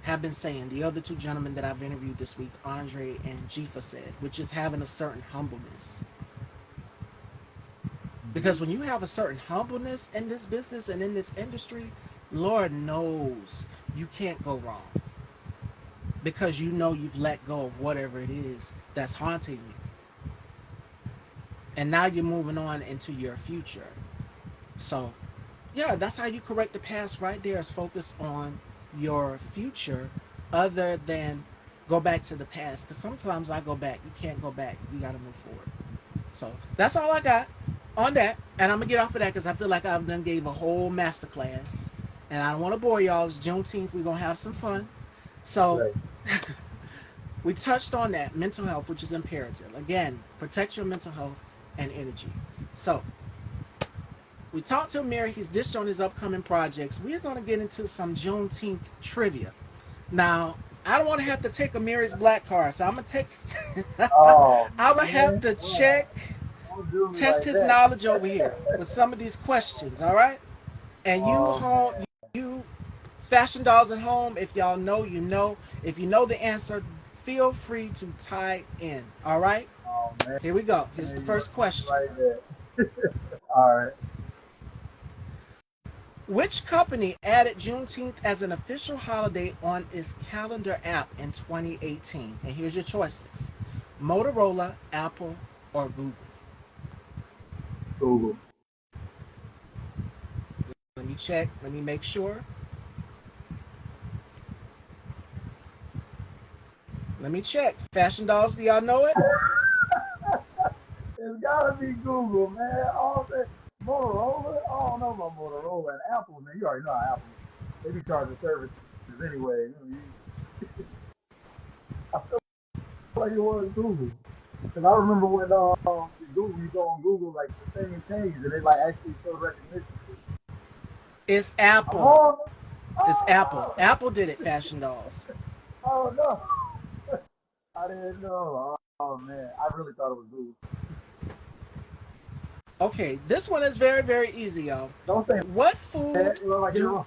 have been saying. The other two gentlemen that I've interviewed this week, Andre and Jifa, said, which is having a certain humbleness. Mm-hmm. Because when you have a certain humbleness in this business and in this industry, Lord knows you can't go wrong. Because you know you've let go of whatever it is that's haunting you. And now you're moving on into your future. So, yeah, that's how you correct the past right there is focus on your future other than go back to the past. Because sometimes I go back. You can't go back. You got to move forward. So that's all I got on that. And I'm going to get off of that because I feel like I've done gave a whole masterclass. And I don't want to bore y'all. It's Juneteenth. We're going to have some fun. So Right. we touched on that mental health, which is imperative. Again, protect your mental health and energy. So we talked to Amiri. He's dished on his upcoming projects. We're going to get into some Juneteenth trivia. Now, I don't want to have to take Amiri's black card, so I'm going to take. Oh I'm going to have man, to check, don't do me test like his that. knowledge over here with some of these questions, all right? And you Oh home, man, you fashion dolls at home, if y'all know, you know. If you know the answer, feel free to type in, all right? oh man, Here we go. Here's the you gonna first do me question. like that? All right. Which company added Juneteenth as an official holiday on its calendar app in 2018? And here's your choices: Motorola, Apple, or Google. Google. Let me check. Let me make sure. Let me check. Fashion dolls, do y'all know it? It's gotta be Google, man. All that Motorola. I don't know about Motorola and Apple, man. You already know how Apple. They be charging services anyway. I feel like it was Google. Because I remember when Google, you go on Google, like the thing changed and they like actually showed recognition. It's I'm Apple. wrong. It's Apple. Oh Apple did it, fashion dolls. no! Oh no! I didn't know. Oh man, I really thought it was Google. Okay, this one is very, very easy, y'all. Don't say What that. food You look like you're do wrong.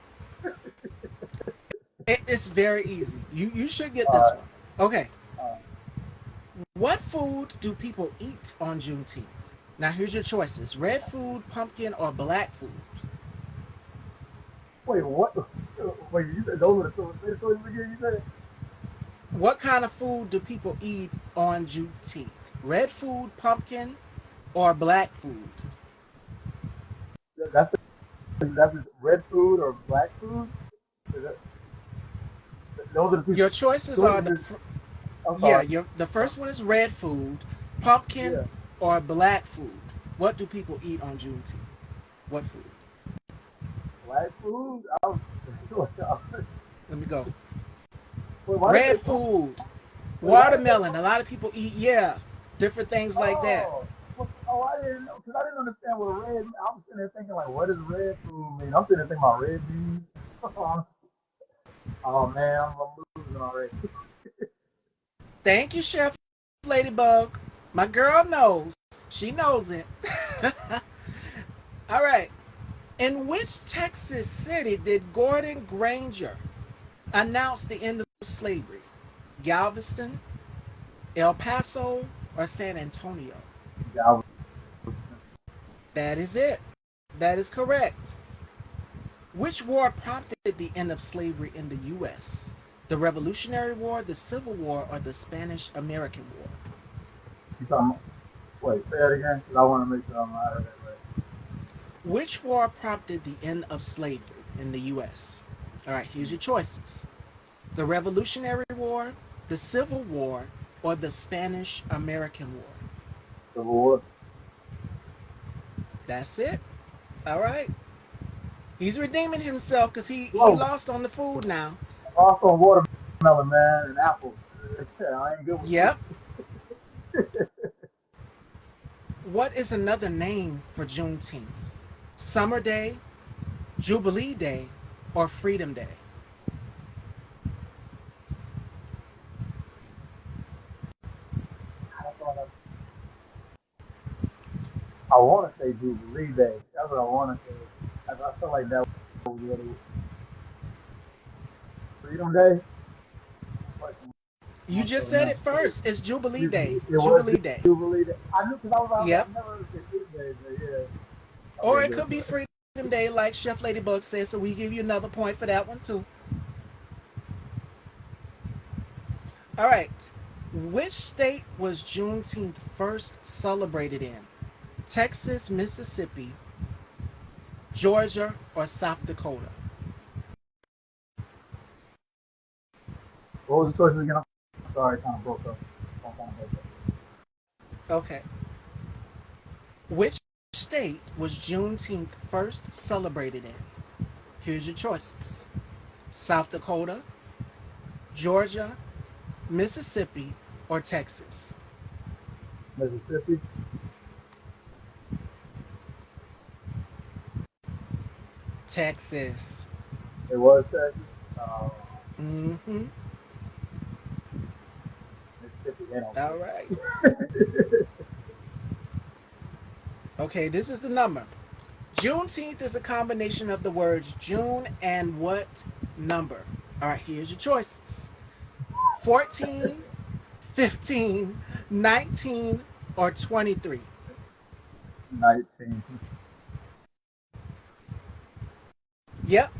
it's very easy. You should get All this right. one. Okay. All right. What food do people eat on Juneteenth? Now here's your choices: red food, pumpkin, or black food. Wait, what? Wait, you said those are the choices. Say the choices again. You said What kind of food do people eat on Juneteenth? Red food, pumpkin, or black food? that's that's red food or black food. Those are the two Your choices are choices. I'm yeah, sorry. the first one is red food, pumpkin, Yeah, or black food. What do people eat on Juneteenth? What food? black food. I was. Let me go. Wait, why did they Red say pump? food, Wait, why did they say watermelon. A lot of people eat, yeah, different things like that. Oh, oh, I didn't know because I didn't understand what a red. I was sitting there thinking like, what does red food mean? I'm sitting there thinking about red beans. Oh man, I'm losing already. Thank you, Chef Ladybug. My girl knows. She knows it. All right. In which Texas city did Gordon Granger announce the end of slavery? Galveston, El Paso, or San Antonio? Yeah, That is it. That is correct. Which war prompted the end of slavery in the U.S.? The Revolutionary War, the Civil War, or the Spanish American War? you talking? Wait, say that again because I want to make sure I heard that right. Which war prompted the end of slavery in the U.S.? All right, here's your choices: the Revolutionary War, the Civil War, or the Spanish American War? Civil War. That's it. All right. He's redeeming himself because he Whoa, lost on the food now. I'm also on watermelon, man, and apples. I ain't good with fruit. Yep. What is another name for Juneteenth? Summer Day, Jubilee Day, or Freedom Day? I want to say Jubilee Day. That's what I want to say. I feel like that was the other Freedom Day. You I'm just feeling said that. it first. It's Jubilee Day. It was Jubilee Day. Jubilee Day. I knew because Yep. I've never heard it say Freedom Day, but yeah. Or Okay, it good. could be Freedom Day, like Chef Ladybug said, so we give you another point for that one, too. All right. Which state was Juneteenth first celebrated in? Texas, Mississippi, Georgia, or South Dakota? What was the choices again? I'm sorry, kind of broke up. Kind of broke up. Okay. Which state was Juneteenth first celebrated in? Here's your choices: South Dakota, Georgia, Mississippi, or Texas. Mississippi. Texas. It was Texas. Mm-hmm. Mississippi. They don't All right. care. Okay, this is the number. Juneteenth is a combination of the words June and what number? All right, here's your choices: 14, 15, 19, or 23. 19. Yep.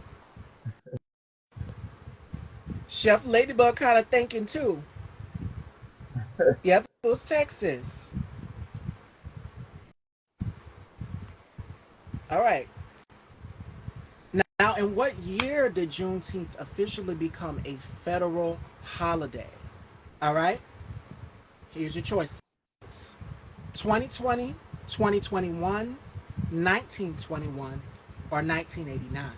Chef Ladybug kind of thinking too. Yep, it was Texas. All right. Now, in what year did Juneteenth officially become a federal holiday? All right. Here's your choices: 2020, 2021, 1921, or 1989.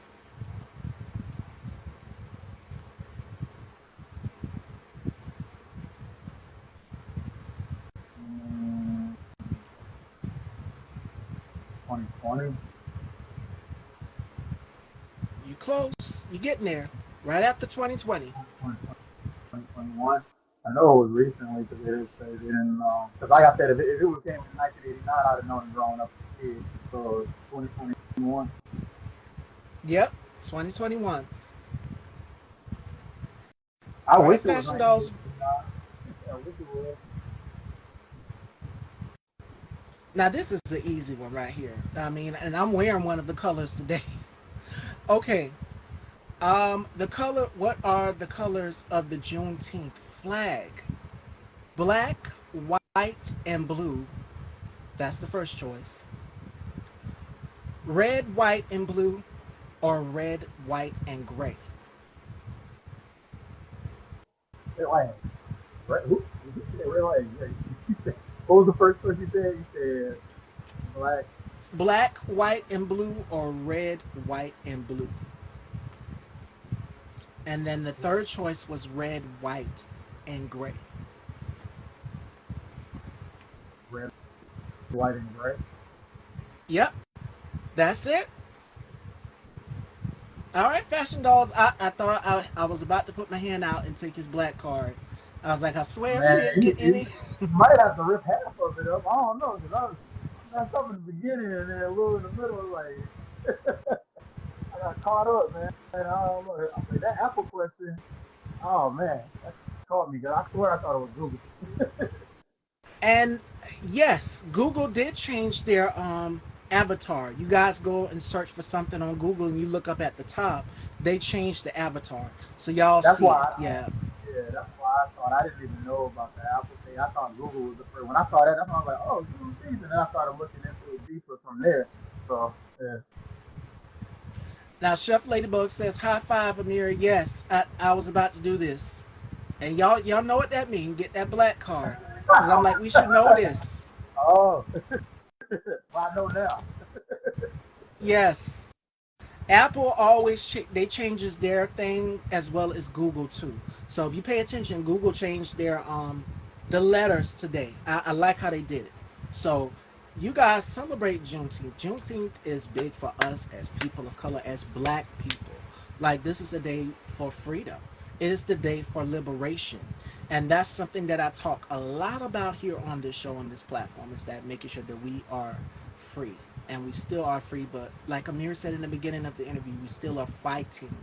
2020. You close. You getting there. Right after 2020. 2021. I know it was recently because it is they didn't. Because like I said, if it would came in 1989, I'd have known it growing up as a kid. So 2021. Yep, 2021. I All wish right, it was Fashion Dolls. 1989. I wish it was. Now, this is an easy one right here. I mean, and I'm wearing one of the colors today. Okay. The color. What are the colors of the Juneteenth flag? Black, white, and blue. That's the first choice. Red, white, and blue, or red, white, and gray. Red light. Red, who said red light? You said, what was the first person you said? You said black. Black, white, and blue, or red, white, and blue. And then the third choice was red, white, and gray. Red, white, and gray. Yep, that's it. All right, Fashion Dolls. I thought I was about to put my hand out and take his black card. I was like, I swear if he Man, didn't get you any. might have to rip half of it up. I don't know because I messed up in the beginning and then a little in the middle. Like I got caught up, man. I don't know. I'm like that Apple question. Oh man, that caught me. Cause I swear I thought it was Google. And yes, Google did change their avatar. You guys go and search for something on Google and you look up at the top, they changed the avatar. So y'all That's see why it. I thought. Yeah. Yeah, that's why I thought. I didn't even know about the Apple thing. I thought Google was the first. When I saw that, that's when I was like, oh, Juneteenth, and then I started looking into it deeper from there. So yeah. Now Chef Ladybug says, high five, Amiri. Yes, I was about to do this. And y'all know what that means. Get that black card. Cause I'm like, we should know this. Oh, well, I know now. Yes. Apple always they changes their thing as well as Google too. So if you pay attention, Google changed their the letters today. I like how they did it. So you guys celebrate Juneteenth. Juneteenth is big for us as people of color, as black people. Like this is a day for freedom. It is the day for liberation. And that's something that I talk a lot about here on this show, on this platform, is that making sure that we are free, and we still are free. But like Amir said in the beginning of the interview, we still are fighting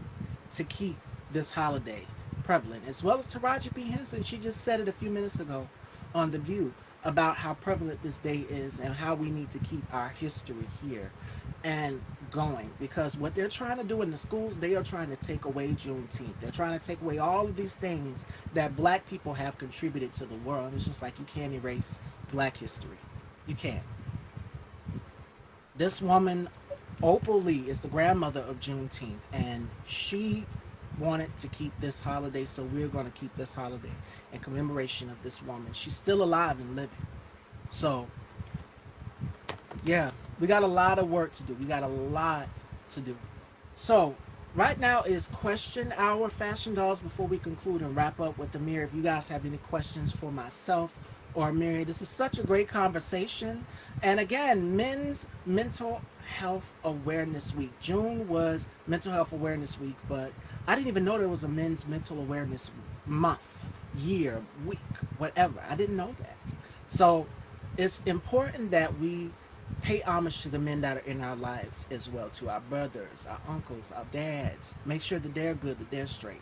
to keep this holiday prevalent, as well as Taraji P. Henson. She just said it a few minutes ago on The View about how prevalent this day is and how we need to keep our history here and going, because what they're trying to do in the schools, they are trying to take away Juneteenth. They're trying to take away all of these things that black people have contributed to the world. It's just like you can't erase black history. You can't. This woman, Opal Lee, is the grandmother of Juneteenth, and she wanted to keep this holiday, so we're going to keep this holiday in commemoration of this woman. She's still alive and living. So, yeah, we got a lot of work to do. We got a lot to do. So, right now is question hour, fashion dolls. Before we conclude and wrap up with Amir, if you guys have any questions for myself or Amir, this is such a great conversation. And again, Men's Mental Health Awareness Week. June was Mental Health Awareness Week, but I didn't even know there was a Men's Mental Awareness Month, year, week, whatever. I didn't know that. So, it's important that we pay homage to the men that are in our lives as well, to our brothers, our uncles, our dads. Make sure that they're good, that they're straight.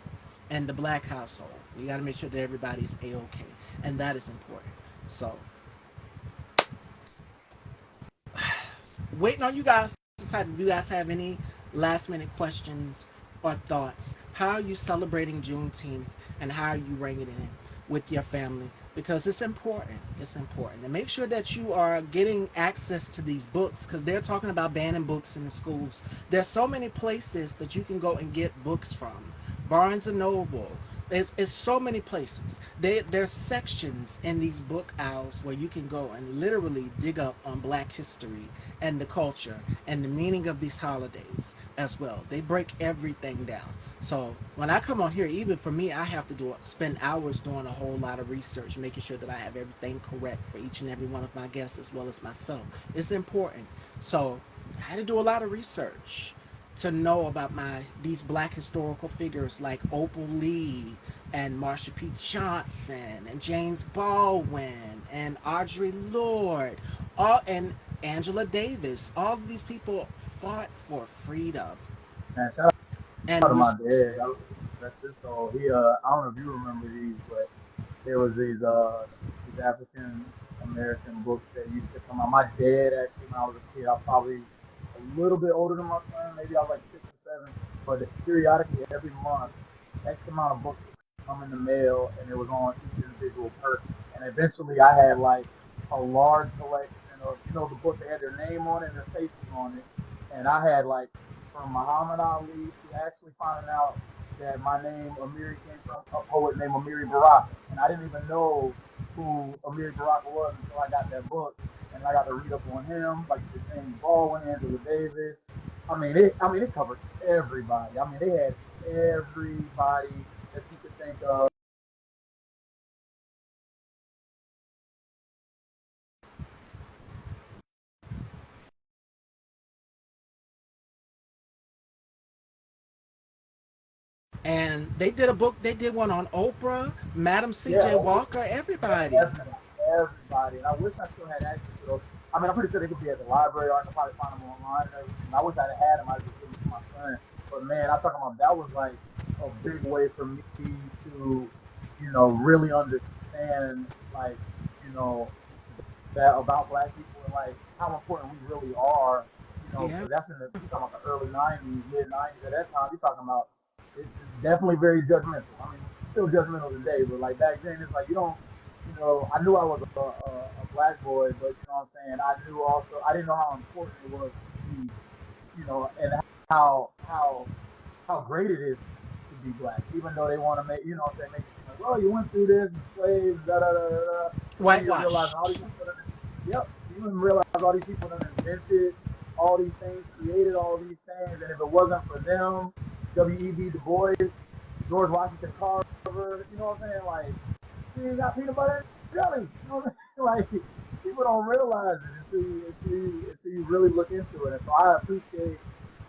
And the black household, we got to make sure that everybody's a-okay, and that is important. So, waiting on you guys to decide if you guys have any last minute questions or thoughts. How are you celebrating Juneteenth, and how are you ringing it in with your family? Because it's important. It's important. And make sure that you are getting access to these books, because they're talking about banning books in the schools. There's so many places that you can go and get books from. Barnes and Noble. It's so many places. There's sections in these book aisles where you can go and literally dig up on Black history and the culture and the meaning of these holidays as well. They break everything down. So when I come on here, even for me, I have to spend hours doing a whole lot of research, making sure that I have everything correct for each and every one of my guests as well as myself. It's important. So I had to do a lot of research to know about these black historical figures like Opal Lee and Marsha P. Johnson and James Baldwin and Audre Lorde, all and Angela Davis. All of these people fought for freedom, Man, shout out and to we're my dad. Rest his soul. He I don't know if you remember these, but there was these African American books that used to come out. My dad actually, when I was a kid, I was probably a little bit older than my son. Maybe I was like 6 or 7. But periodically, every month, X amount of books would come in the mail, and it was on each individual person. And eventually, I had like a large collection of the books that had their name on it and their faces on it. And I had like from Muhammad Ali to actually finding out that my name Amiri came from a poet named Amiri Baraka, and I didn't even know who Amiri Baraka was until I got that book, and I got to read up on him, like the James Baldwin, Angela Davis. I mean, it covered everybody. I mean, they had everybody that you could think of. and they did one on Oprah, Madam Yeah, C.J. Walker, everybody. everybody, everybody. And I wish I still had access to those. I mean, I'm pretty sure they could be at the library, or I could probably find them online and everything. I wish I'd have had them. I'd just give them to my son. But man, I'm talking about that was like a big way for me to, really understand, like, you know, that about black people and like how important we really are. Yeah, Because that's you talking about the early '90s, mid '90s. At that time, you're talking about it's definitely very judgmental. I mean, still judgmental today, but like back then, it's like you don't. I knew I was a black boy, but you know what I'm saying. I knew also I didn't know how important it was to be, and how great it is to be black, even though they want to make it seem like, well, you went through this and slaves, da da da da da. And then you're whitewash. realizing all these people that, yep, you even realize all these people that invented all these things, created all these things, and if it wasn't for them, W.E.B. Du Bois, George Washington Carver, you know what I'm saying? Like, we ain't got peanut butter and jelly. You know what I'm saying? Like, people don't realize it until you really look into it. And so I appreciate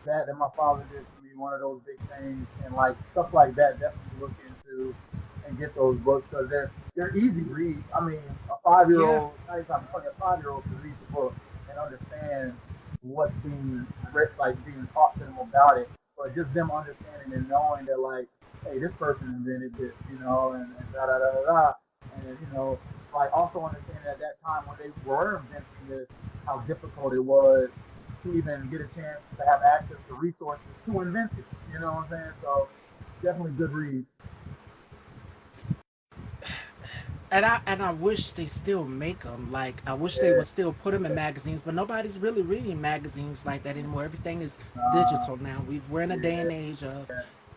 that my father did for me, one of those big things, and like stuff like that. Definitely look into and get those books because they're easy reads. I mean, a five year Yeah, old, not even talking funny, a 5 year old can read the book and understand what's being like being taught to them about it. But just them understanding and knowing that like, hey, this person invented this, and da da da da da, and like also understanding at that time when they were inventing this, how difficult it was to even get a chance to have access to resources to invent it. You know what I'm saying? So definitely good reads. and I wish they still make them. Like I wish they Yeah. would still put them in magazines, but nobody's really reading magazines like that anymore. Everything is Uh, digital now. We're in a day yeah. and age of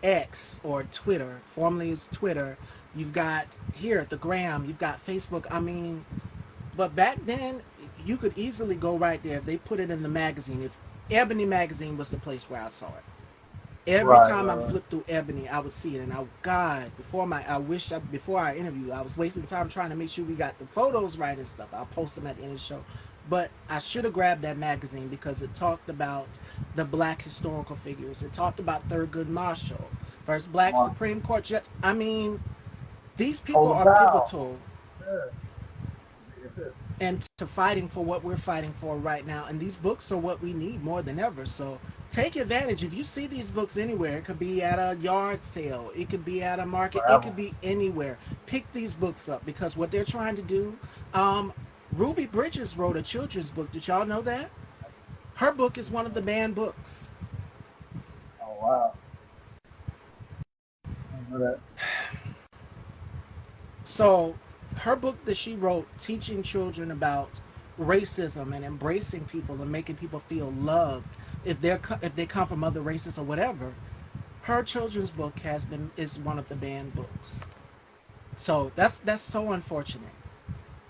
X or Twitter, formerly it's Twitter. You've got here the Gram. You've got Facebook. I mean, but back then you could easily go right there. They put it in the magazine. If Ebony magazine was the place where I saw it. Every Right, time I right, would right. flip through Ebony, I would see it, and God, before I interview, I was wasting time trying to make sure we got the photos right and stuff. I'll post them at the end of the show, but I should have grabbed that magazine because it talked about the black historical figures. It talked about Thurgood Marshall, first black Mark, Supreme Court judge. I mean, these people Colin are Powell. pivotal Yeah, yes, yes. and to fighting for what we're fighting for right now. And these books are what we need more than ever. So take advantage. If you see these books anywhere, it could be at a yard sale, it could be at a market, it Forever. could be anywhere. Pick these books up because what they're trying to do. Um, Ruby Bridges wrote a children's book. Did y'all know that? Her book is one of the banned books. Oh wow. I didn't know that. So her book that she wrote, teaching children about racism and embracing people and making people feel loved if they come from other races or whatever, her children's book is one of the banned books. So that's so unfortunate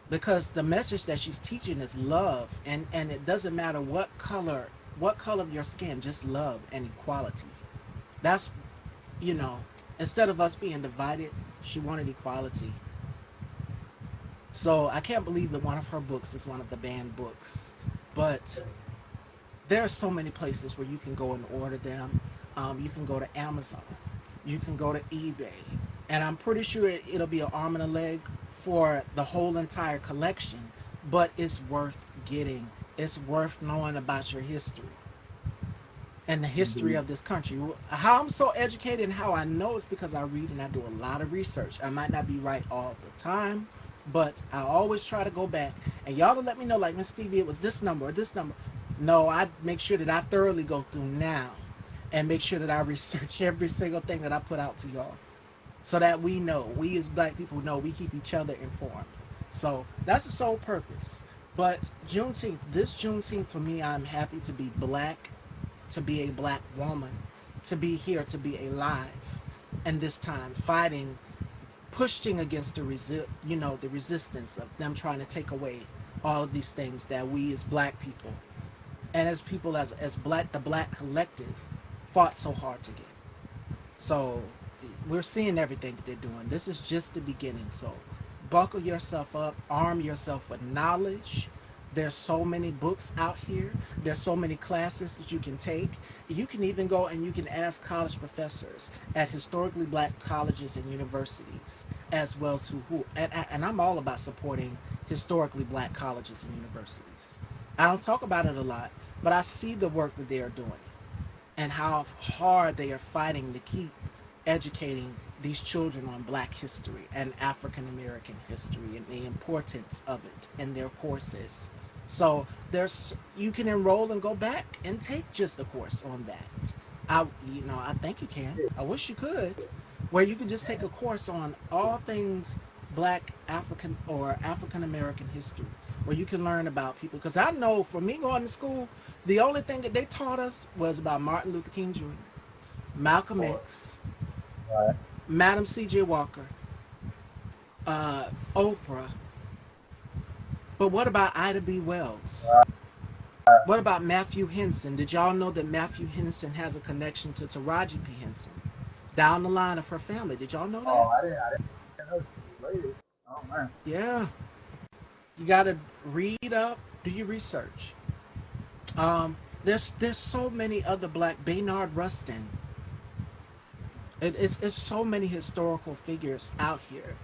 because the message that she's teaching is love, and it doesn't matter what color of your skin, just love and equality. That's you know instead of us being divided, she wanted equality. So I can't believe that one of her books is one of the banned books. But there are so many places where you can go and order them. You can go to Amazon. You can go to eBay. And I'm pretty sure it'll be an arm and a leg for the whole entire collection. But it's worth getting. It's worth knowing about your history and the history Indeed. of this country. How I'm so educated and how I know is because I read and I do a lot of research. I might not be right all the time, but I always try to go back. And y'all to let me know, like, Miss Stevie, it was this number or this number. No, I make sure that I thoroughly go through now and make sure that I research every single thing that I put out to y'all so that we as black people know we keep each other informed. So that's the sole purpose. But this Juneteenth for me, I'm happy to be black, to be a black woman, to be here, to be alive, and this time fighting, pushing against the resistance of them trying to take away all of these things that we as black people and as people as black the black collective fought so hard to get. So we're seeing everything that they're doing. This is just the beginning. So buckle yourself up, arm yourself with knowledge. There's so many books out here. There's so many classes that you can take. You can even go and you can ask college professors at historically black colleges and universities as well to and I'm all about supporting historically black colleges and universities. I don't talk about it a lot, but I see the work that they are doing and how hard they are fighting to keep educating these children on black history and African American history and the importance of it in their courses. So there's you can enroll and go back and take just a course on that. I think you can. Yeah, I wish you could, where you can just take yeah. a course on all things black African or African American history, where you can learn about people. Because I know for me going to school, the only thing that they taught us was about Martin Luther King Jr., Of Malcolm course. X, Right. Madam C.J. Walker, Oprah. But what about Ida B. Wells? Right. What about Matthew Henson? Did y'all know that Matthew Henson has a connection to Taraji P. Henson down the line of her family? Did y'all know that? Oh, I didn't know she was related. Oh man. Yeah. You got to read up, do your research. There's so many other black Baynard Rustin. It's so many historical figures out here,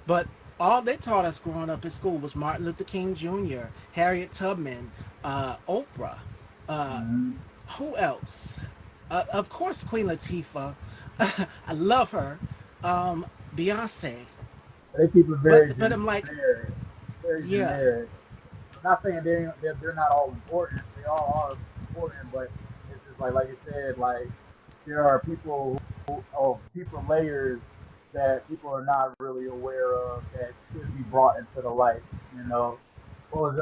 but all they taught us growing up in school was Martin Luther King Jr., Harriet Tubman, Oprah. Uh, Mm-hmm. who else? Of course, Queen Latifah. I love her. Beyonce. They keep it But very I'm like, generic. Very yeah, generic. I'm not saying they're not all important. They all are important, but it's just like you said, like there are people who, or deeper layers that people are not really aware of that should be brought into the light. You know, what was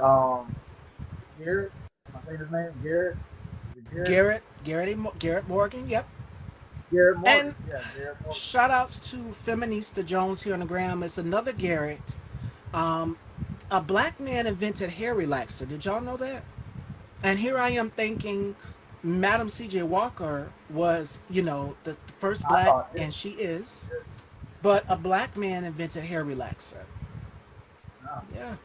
Garrett? Am I saying his name? Garrett? Is it Garrett? Garrett Morgan. Yep. Garrett Morgan. And Yeah, Garrett Morgan. shout outs to Feminista Jones here on the gram. It's another Garrett. Um, a black man invented hair relaxer. Did y'all know that? And here I am thinking Madam C.J. Walker was, the first I black, thought and she is, but a black man invented hair relaxer. no. Yeah.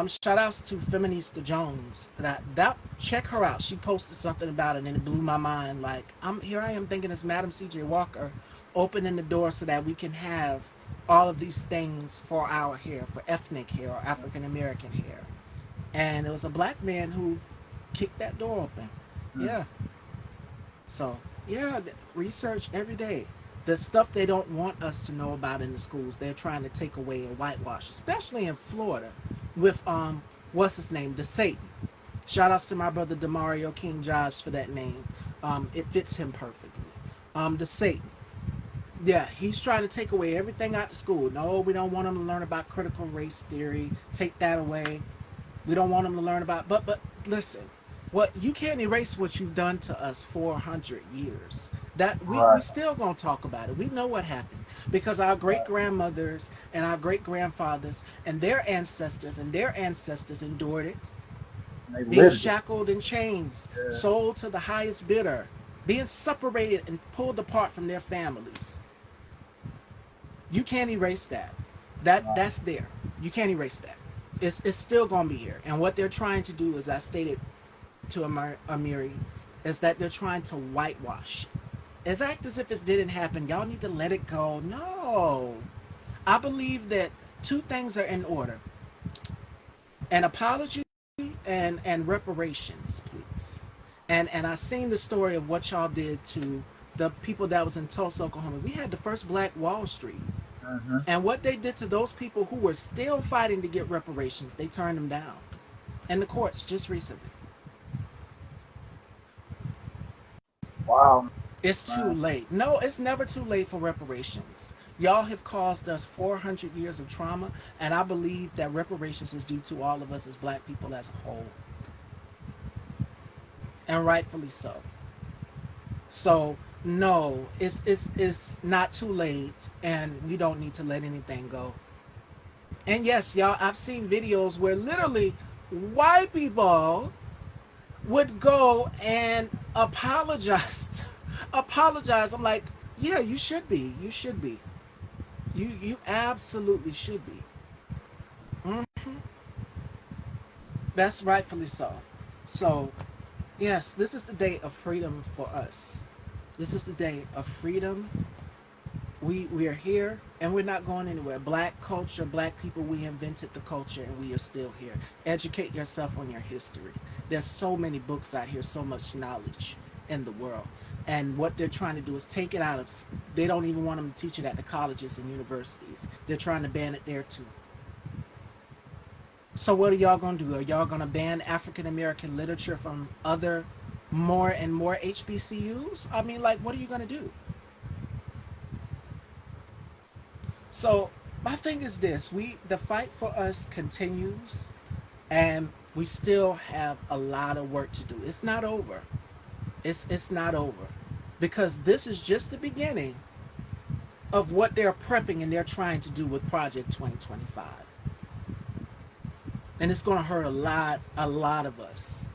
Shout outs to Feminista Jones. That check her out. She posted something about it and it blew my mind. Like I am thinking it's Madam C.J. Walker opening the door so that we can have all of these things for our hair, for ethnic hair or African American hair. And it was a black man who kicked that door open. Mm. Yeah. So yeah, research every day. The stuff they don't want us to know about in the schools, they're trying to take away and whitewash, especially in Florida, with what's his name, the Satan. Shout outs to my brother Demario King Jobs for that name. It fits him perfectly. The Satan. Yeah, he's trying to take away everything out of school. No, we don't want them to learn about critical race theory. Take that away. We don't want them to learn about. But listen, what you can't erase what you've done to us 400 years. That we Right, still gonna talk about it. We know what happened because our great right. grandmothers and our great grandfathers and their ancestors endured it, And they being lived it. shackled in chains, Yeah, sold to the highest bidder, being separated and pulled apart from their families. You can't erase that. right. That's there. You can't erase that. It's still gonna be here. And what they're trying to do, as I stated to Amiri, is that they're trying to whitewash. It's act as if it didn't happen. Y'all need to let it go. No, I believe that two things are in order: an apology and reparations, please. And I seen the story of what y'all did to the people that was in Tulsa, Oklahoma. We had the first Black Wall Street. Mm-hmm. And what they did to those people who were still fighting to get reparations, they turned them down. In the courts just recently. Wow, It's too man. late. No, it's never too late for reparations. Y'all have caused us 400 years of trauma, and I believe that reparations is due to all of us as black people as a whole. And rightfully so. So, no, it's not too late, and we don't need to let anything go. And yes, y'all, I've seen videos where literally white people would go and apologize. Apologize. I'm like, yeah, you should be. You should be. You absolutely should be. Hmm. That's rightfully so. So, yes, this is the day of freedom for us. This is the day of freedom. We are here and we're not going anywhere. Black culture, black people, we invented the culture and we are still here. Educate yourself on your history. There's so many books out here, so much knowledge in the world. And what they're trying to do is take it out of, they don't even want them to teach it at the colleges and universities. They're trying to ban it there too. So what are y'all going to do? Are y'all going to ban African American literature from other more and more HBCUs? I mean, like, what are you going to do? So my thing is this: the fight for us continues, and we still have a lot of work to do. It's not over. It's not over, because this is just the beginning of what they're prepping and they're trying to do with Project 2025, and it's going to hurt a lot of us,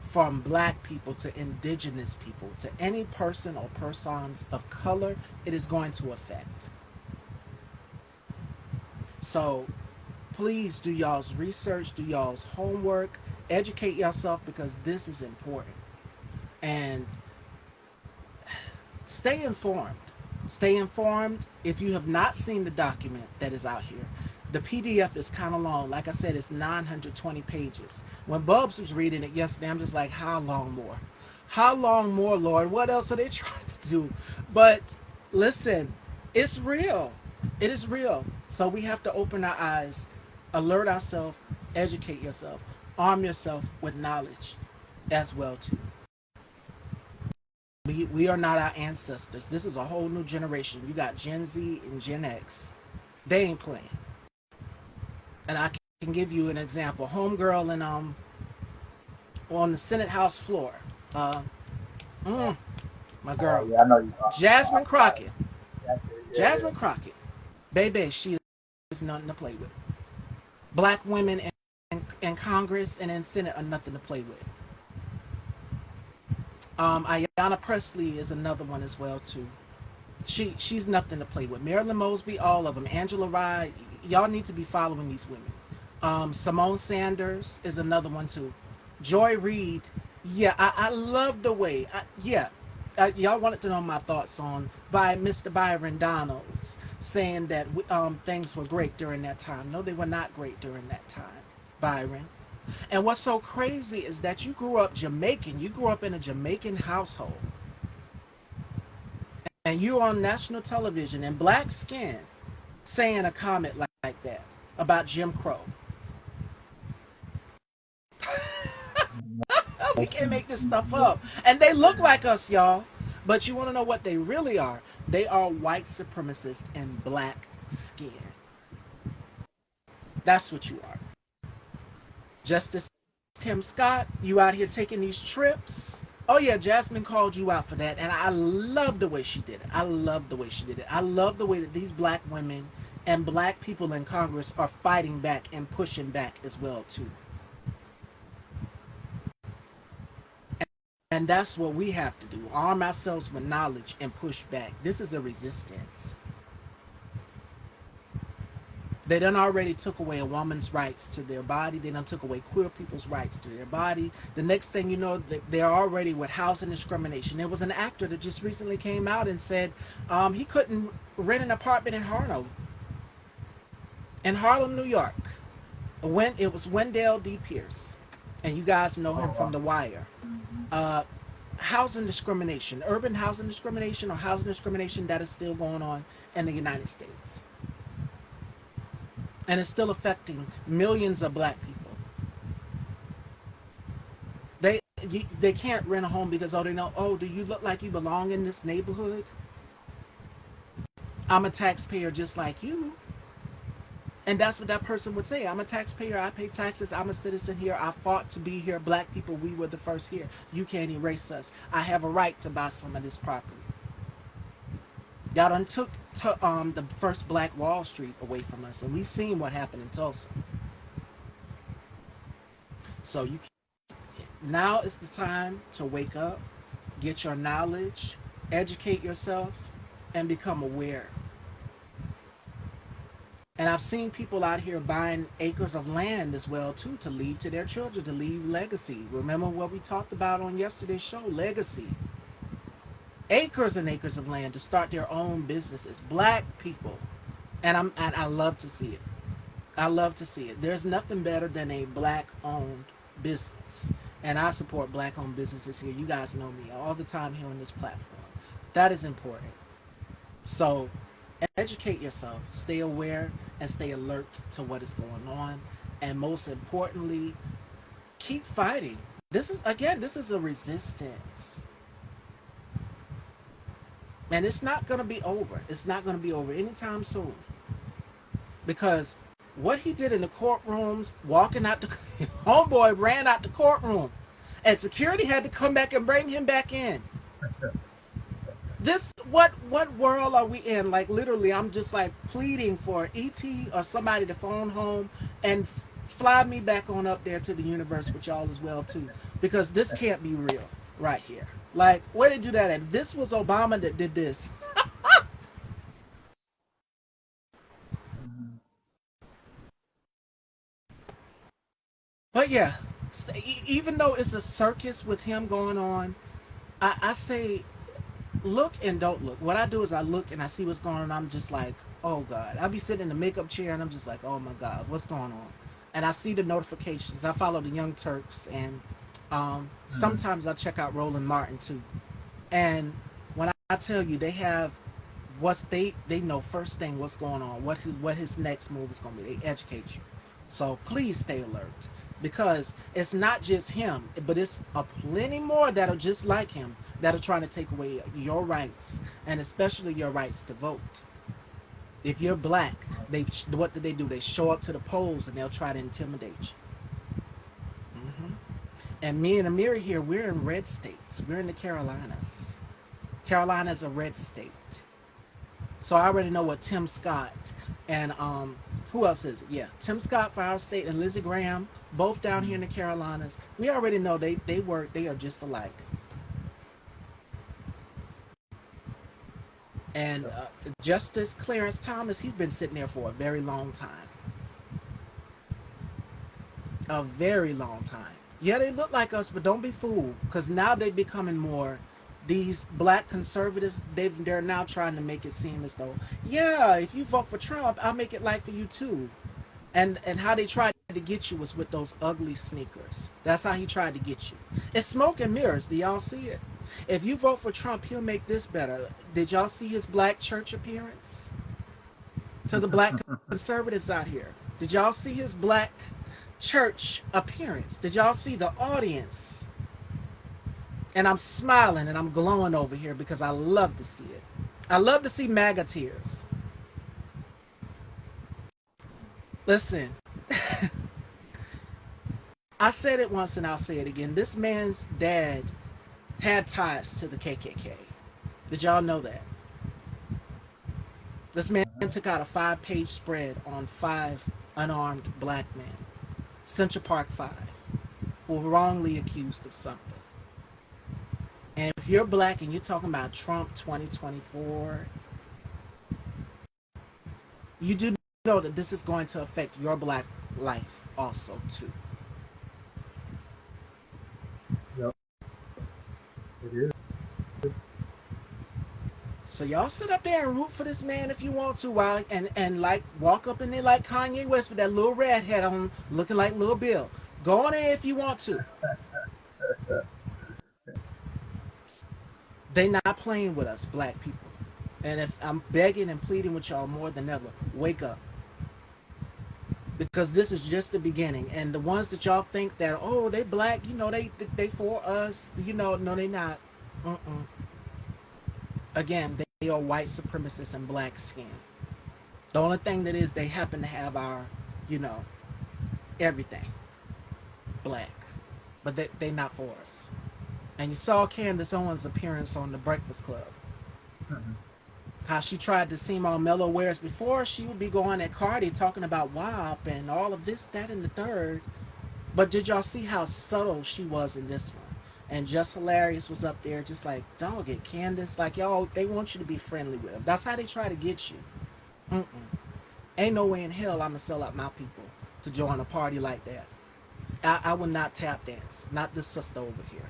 from black people to indigenous people to any person or persons of color. It is going to affect. So please do y'all's research, do y'all's homework, educate yourself, because this is important. And stay informed. Stay informed. If you have not seen the document that is out here, the PDF is kind of long. Like I said, it's 920 pages. When Bubs was reading it yesterday, I'm just like, how long more? How long more, Lord? What else are they trying to do? But listen, it's real. It is real. So we have to open our eyes, alert ourselves, educate yourself, arm yourself with knowledge as well too. We are not our ancestors. This is a whole new generation. You got Gen Z and Gen X. They ain't playing. And I can give you an example. Homegirl in on the Senate House floor. Uh, mm, My Oh girl, yeah, I know you're talking Jasmine about. Crockett. That's it. Yeah. Jasmine Crockett. Baby, she is nothing to play with. Black women in Congress and in Senate are nothing to play with. Ayanna Presley is another one as well too. She's nothing to play with. Marilyn Mosby, all of them. Angela Rye, y'all need to be following these women. Simone Sanders is another one too. Joy Reid, yeah, I love the way. Y'all wanted to know my thoughts on by Mr. Byron Donalds saying that things were great during that time. No, they were not great during that time, Byron. And what's so crazy is that you grew up Jamaican. You grew up in a Jamaican household. And you're on national television in black skin saying a comment like that about Jim Crow. We can't make this stuff up. And they look like us, y'all. But you want to know what they really are? They are white supremacists in black skin. That's what you are. Justice Tim Scott, you out here taking these trips. Oh yeah, Jasmine called you out for that, and I love the way she did it. I love the way she did it. I love the way that these black women and black people in Congress are fighting back and pushing back as well too. And that's what we have to do. Arm ourselves with knowledge and push back. This is a resistance. They done already took away a woman's rights to their body. They done took away queer people's rights to their body. The next thing you know, they're already with housing discrimination. There was an actor that just recently came out and said he couldn't rent an apartment in Harlem, New York. When it was Wendell D. Pierce, and you guys know him Oh from wow. The Wire. Uh, Housing discrimination, urban housing discrimination, or housing discrimination that is still going on in the United States. And it's still affecting millions of black people. They they can't rent a home because they know, oh, do you look like you belong in this neighborhood? I'm a taxpayer just like you. And that's what that person would say. I'm a taxpayer. I pay taxes. I'm a citizen here. I fought to be here. Black people, we were the first here. You can't erase us. I have a right to buy some of this property. Y'all done took the first Black Wall Street away from us, and we've seen what happened in Tulsa. So now is the time to wake up, get your knowledge, educate yourself, and become aware. And I've seen people out here buying acres of land as well too to leave to their children, to leave legacy. Remember what we talked about on yesterday's show, legacy. Acres and acres of land to start their own businesses. Black people. And I love to see it. I love to see it. There's nothing better than a black owned business. And I support black owned businesses here. You guys know me all the time here on this platform. That is important. So educate yourself, stay aware, and stay alert to what is going on. And most importantly, keep fighting. This is a resistance. And it's not going to be over. It's not going to be over anytime soon. Because what he did in the courtrooms, walking out the homeboy ran out the courtroom, and security had to come back and bring him back in. This what world are we in? Like literally, I'm just like pleading for ET or somebody to phone home and fly me back on up there to the universe with y'all as well too, because this can't be real right here. Like where did they do that at? This was Obama that did this. But yeah, even though it's a circus with him going on, I say look and don't look. What I do is I look and I see what's going on. I'm just like, oh God. I'll be sitting in the makeup chair and I'm just like, oh my God, what's going on? And I see the notifications. I follow the Young Turks, and sometimes I check out Roland Martin too. And when I tell you they have they know first thing what's going on, what his next move is going to be. They educate you. So please stay alert, because it's not just him, but it's a plenty more that are just like him that are trying to take away your rights, and especially your rights to vote. If you're black, what do? They show up to the polls and they'll try to intimidate you. And me and Amiri here, we're in red states. We're in the Carolinas. Carolina is a red state. So I already know what Tim Scott and who else is it? Yeah, Tim Scott for our state and Lizzie Graham, both down here in the Carolinas. We already know they are just alike. And Justice Clarence Thomas, he's been sitting there for a very long time. A very long time. Yeah, they look like us, but don't be fooled, because now they're becoming more. These black conservatives, they're now trying to make it seem as though, yeah, if you vote for Trump, I'll make it like for you too. And how they tried to get you was with those ugly sneakers. That's how he tried to get you. It's smoke and mirrors. Do y'all see it? If you vote for Trump, he'll make this better. Did y'all see his black church appearance? To the black conservatives out here, did y'all see his black church appearance? Did y'all see the audience? And I'm smiling and I'm glowing over here because I love to see it. I love to see MAGA tears. Listen, I said it once and I'll say it again. This man's dad had ties to the KKK. Did y'all know that? This man took out a 5-page spread on 5 unarmed black men. Central Park 5 who were wrongly accused of something. And if you're black and you're talking about Trump 2024, you do know that this is going to affect your black life also too. Yep, it is. So y'all sit up there and root for this man if you want to, while and like walk up in there like Kanye West with that little red hat on, looking like Lil Bill. Go on there if you want to. They not playing with us, black people. And if I'm begging and pleading with y'all more than ever, wake up. Because this is just the beginning. And the ones that y'all think that, oh, they black, they for us, no, they not. Mm-mm. Again, they are white supremacists and black skin. The only thing that is they happen to have our, you know, everything black. But they not for us. And you saw Candace Owens' appearance on The Breakfast Club. Mm-hmm. How she tried to seem all mellow, whereas before she would be going at Cardi talking about WAP and all of this, that, and the third. But did y'all see how subtle she was in this one? And Just Hilarious was up there just like, dog it, Candace. Like, y'all, they want you to be friendly with them. That's how they try to get you. Mm-mm. Ain't no way in hell I'm going to sell out my people to join a party like that. I will not tap dance. Not this sister over here.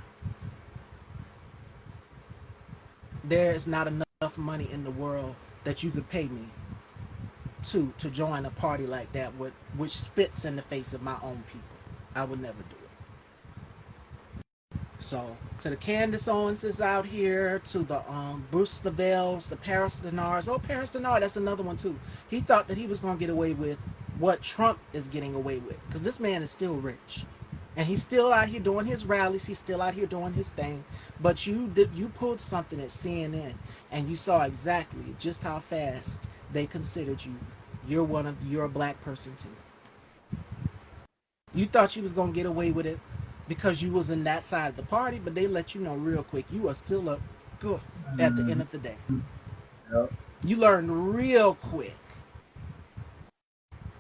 There is not enough money in the world that you could pay me to join a party like that, which spits in the face of my own people. I would never do it. So to the Candace Owenses out here, to the Bruce Lavells, the Paris Denards. Oh, Paris Denard, that's another one too. He thought that he was gonna get away with what Trump is getting away with, because this man is still rich, and he's still out here doing his rallies. He's still out here doing his thing. But you pulled something at CNN, and you saw exactly just how fast they considered you. You're a black person too. You thought you was gonna get away with it because you was in that side of the party, but they let you know real quick you are still a good at the Mm-hmm. end of the day. Yep. You learned real quick.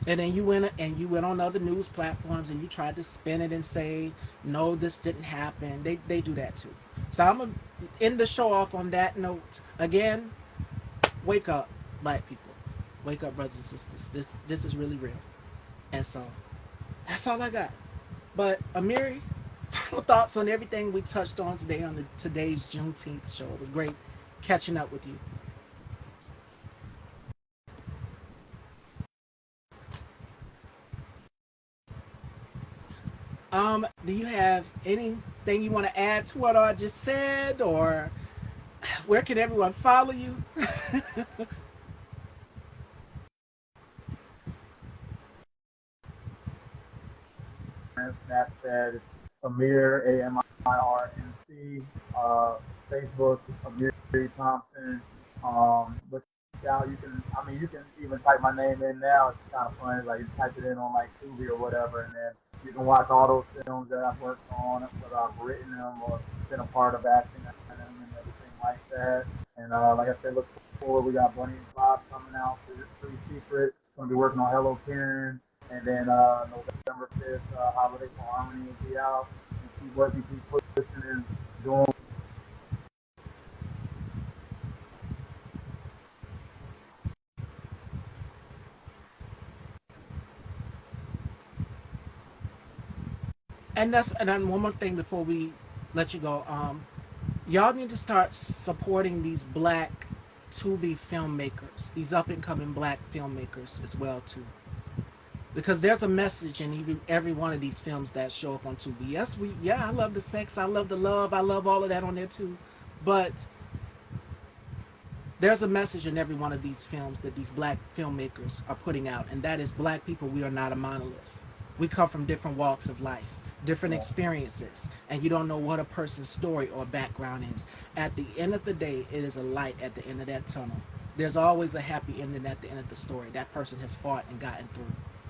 And then you went on other news platforms and you tried to spin it and say, no, this didn't happen. They do that too. So I'm gonna end the show off on that note. Again, wake up, black people. Wake up, brothers and sisters. This is really real. And so that's all I got. But Amiri, final thoughts on everything we touched on today on today's Juneteenth show. It was great catching up with you. Do you have anything you want to add to what I just said, or where can everyone follow you? Snapchat, it's Amir, AMIRNC. Facebook, Amiri Thompson. Look out, you can even type my name in now. It's kind of funny. Like, you type it in on like Tubi or whatever, and then you can watch all those films that I've worked on, whether I've written them or been a part of acting in them and everything like that. And like I said, look forward. We got Bunny and Clyde coming out for Three Secrets. Gonna be working on Hello Karen, and then November 5th, Holiday for Harmony will be out. And keep working, keep pushing, and doing. And then one more thing before we let you go. Y'all need to start supporting these black Tubi filmmakers, these up and coming black filmmakers as well too, because there's a message in every one of these films that show up on Tubi. Yes, I love the sex, I love the love, I love all of that on there too, but there's a message in every one of these films that these black filmmakers are putting out, and that is black people, we are not a monolith. We come from different walks of life, different experiences, and you don't know what a person's story or background is. At the end of the day, it is a light at the end of that tunnel. There's always a happy ending at the end of the story. That person has fought and gotten through.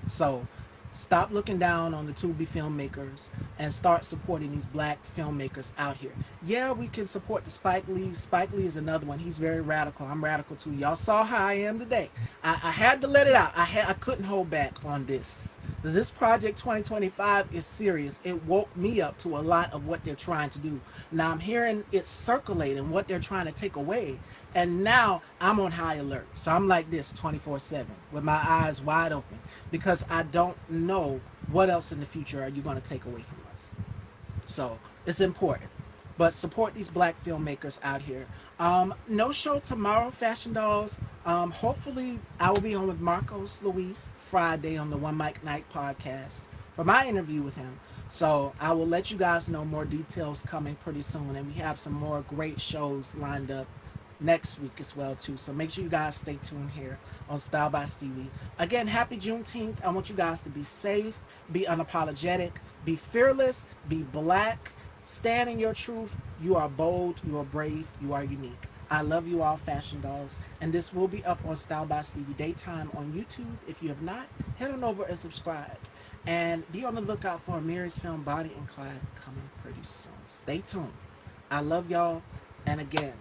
So stop looking down on the Tubi filmmakers and start supporting these black filmmakers out here. Yeah, we can support the Spike Lee. Spike Lee is another one. He's very radical. I'm radical too. Y'all saw how I am today. I had to let it out. I couldn't hold back on this. This Project 2025 is serious. It woke me up to a lot of what they're trying to do. Now I'm hearing it circulating what they're trying to take away, and now I'm on high alert. So I'm like this 24/7 with my eyes wide open, because I don't know what else in the future are you going to take away from us. So it's important. But support these black filmmakers out here. No show tomorrow, Fashion Dolls. Hopefully, I will be on with Marcos Luis Friday on the One Mic Night podcast for my interview with him. So I will let you guys know more details coming pretty soon, and we have some more great shows lined up next week as well too. So make sure you guys stay tuned here on Style by Stevie. Again, happy Juneteenth. I want you guys to be safe, be unapologetic, be fearless, be black, stand in your truth. You are bold, you are brave, you are unique. I love you all, Fashion Dolls, and this will be up on Style by Stevie Daytime on YouTube. If you have not, head on over and subscribe. And be on the lookout for Amiri's film Bonnie and Clyde coming pretty soon. Stay tuned. I love y'all, and again,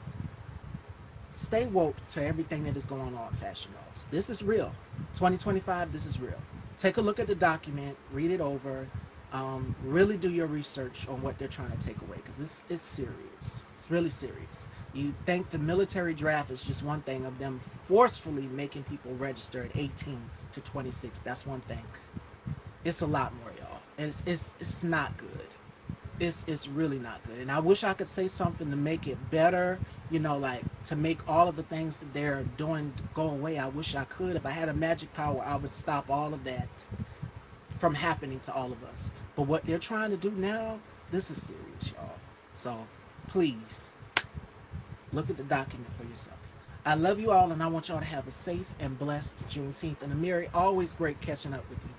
stay woke to everything that is going on, Fashion Dolls. This is real. 2025, this is real. Take a look at the document, read it over, really do your research on what they're trying to take away, because this is serious. It's really serious. You think the military draft is just one thing of them forcefully making people register at 18 to 26. That's one thing. It's a lot more, y'all. And it's not good. It's really not good. And I wish I could say something to make it better, like to make all of the things that they're doing go away. I wish I could. If I had a magic power, I would stop all of that from happening to all of us. But what they're trying to do now, this is serious, y'all. So please look at the document for yourself. I love you all, and I want y'all to have a safe and blessed Juneteenth. And Amiri, always great catching up with you.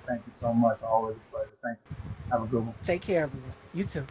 Thank you so much. Always a pleasure. Thank you. Have a good one. Take care, everyone. You too.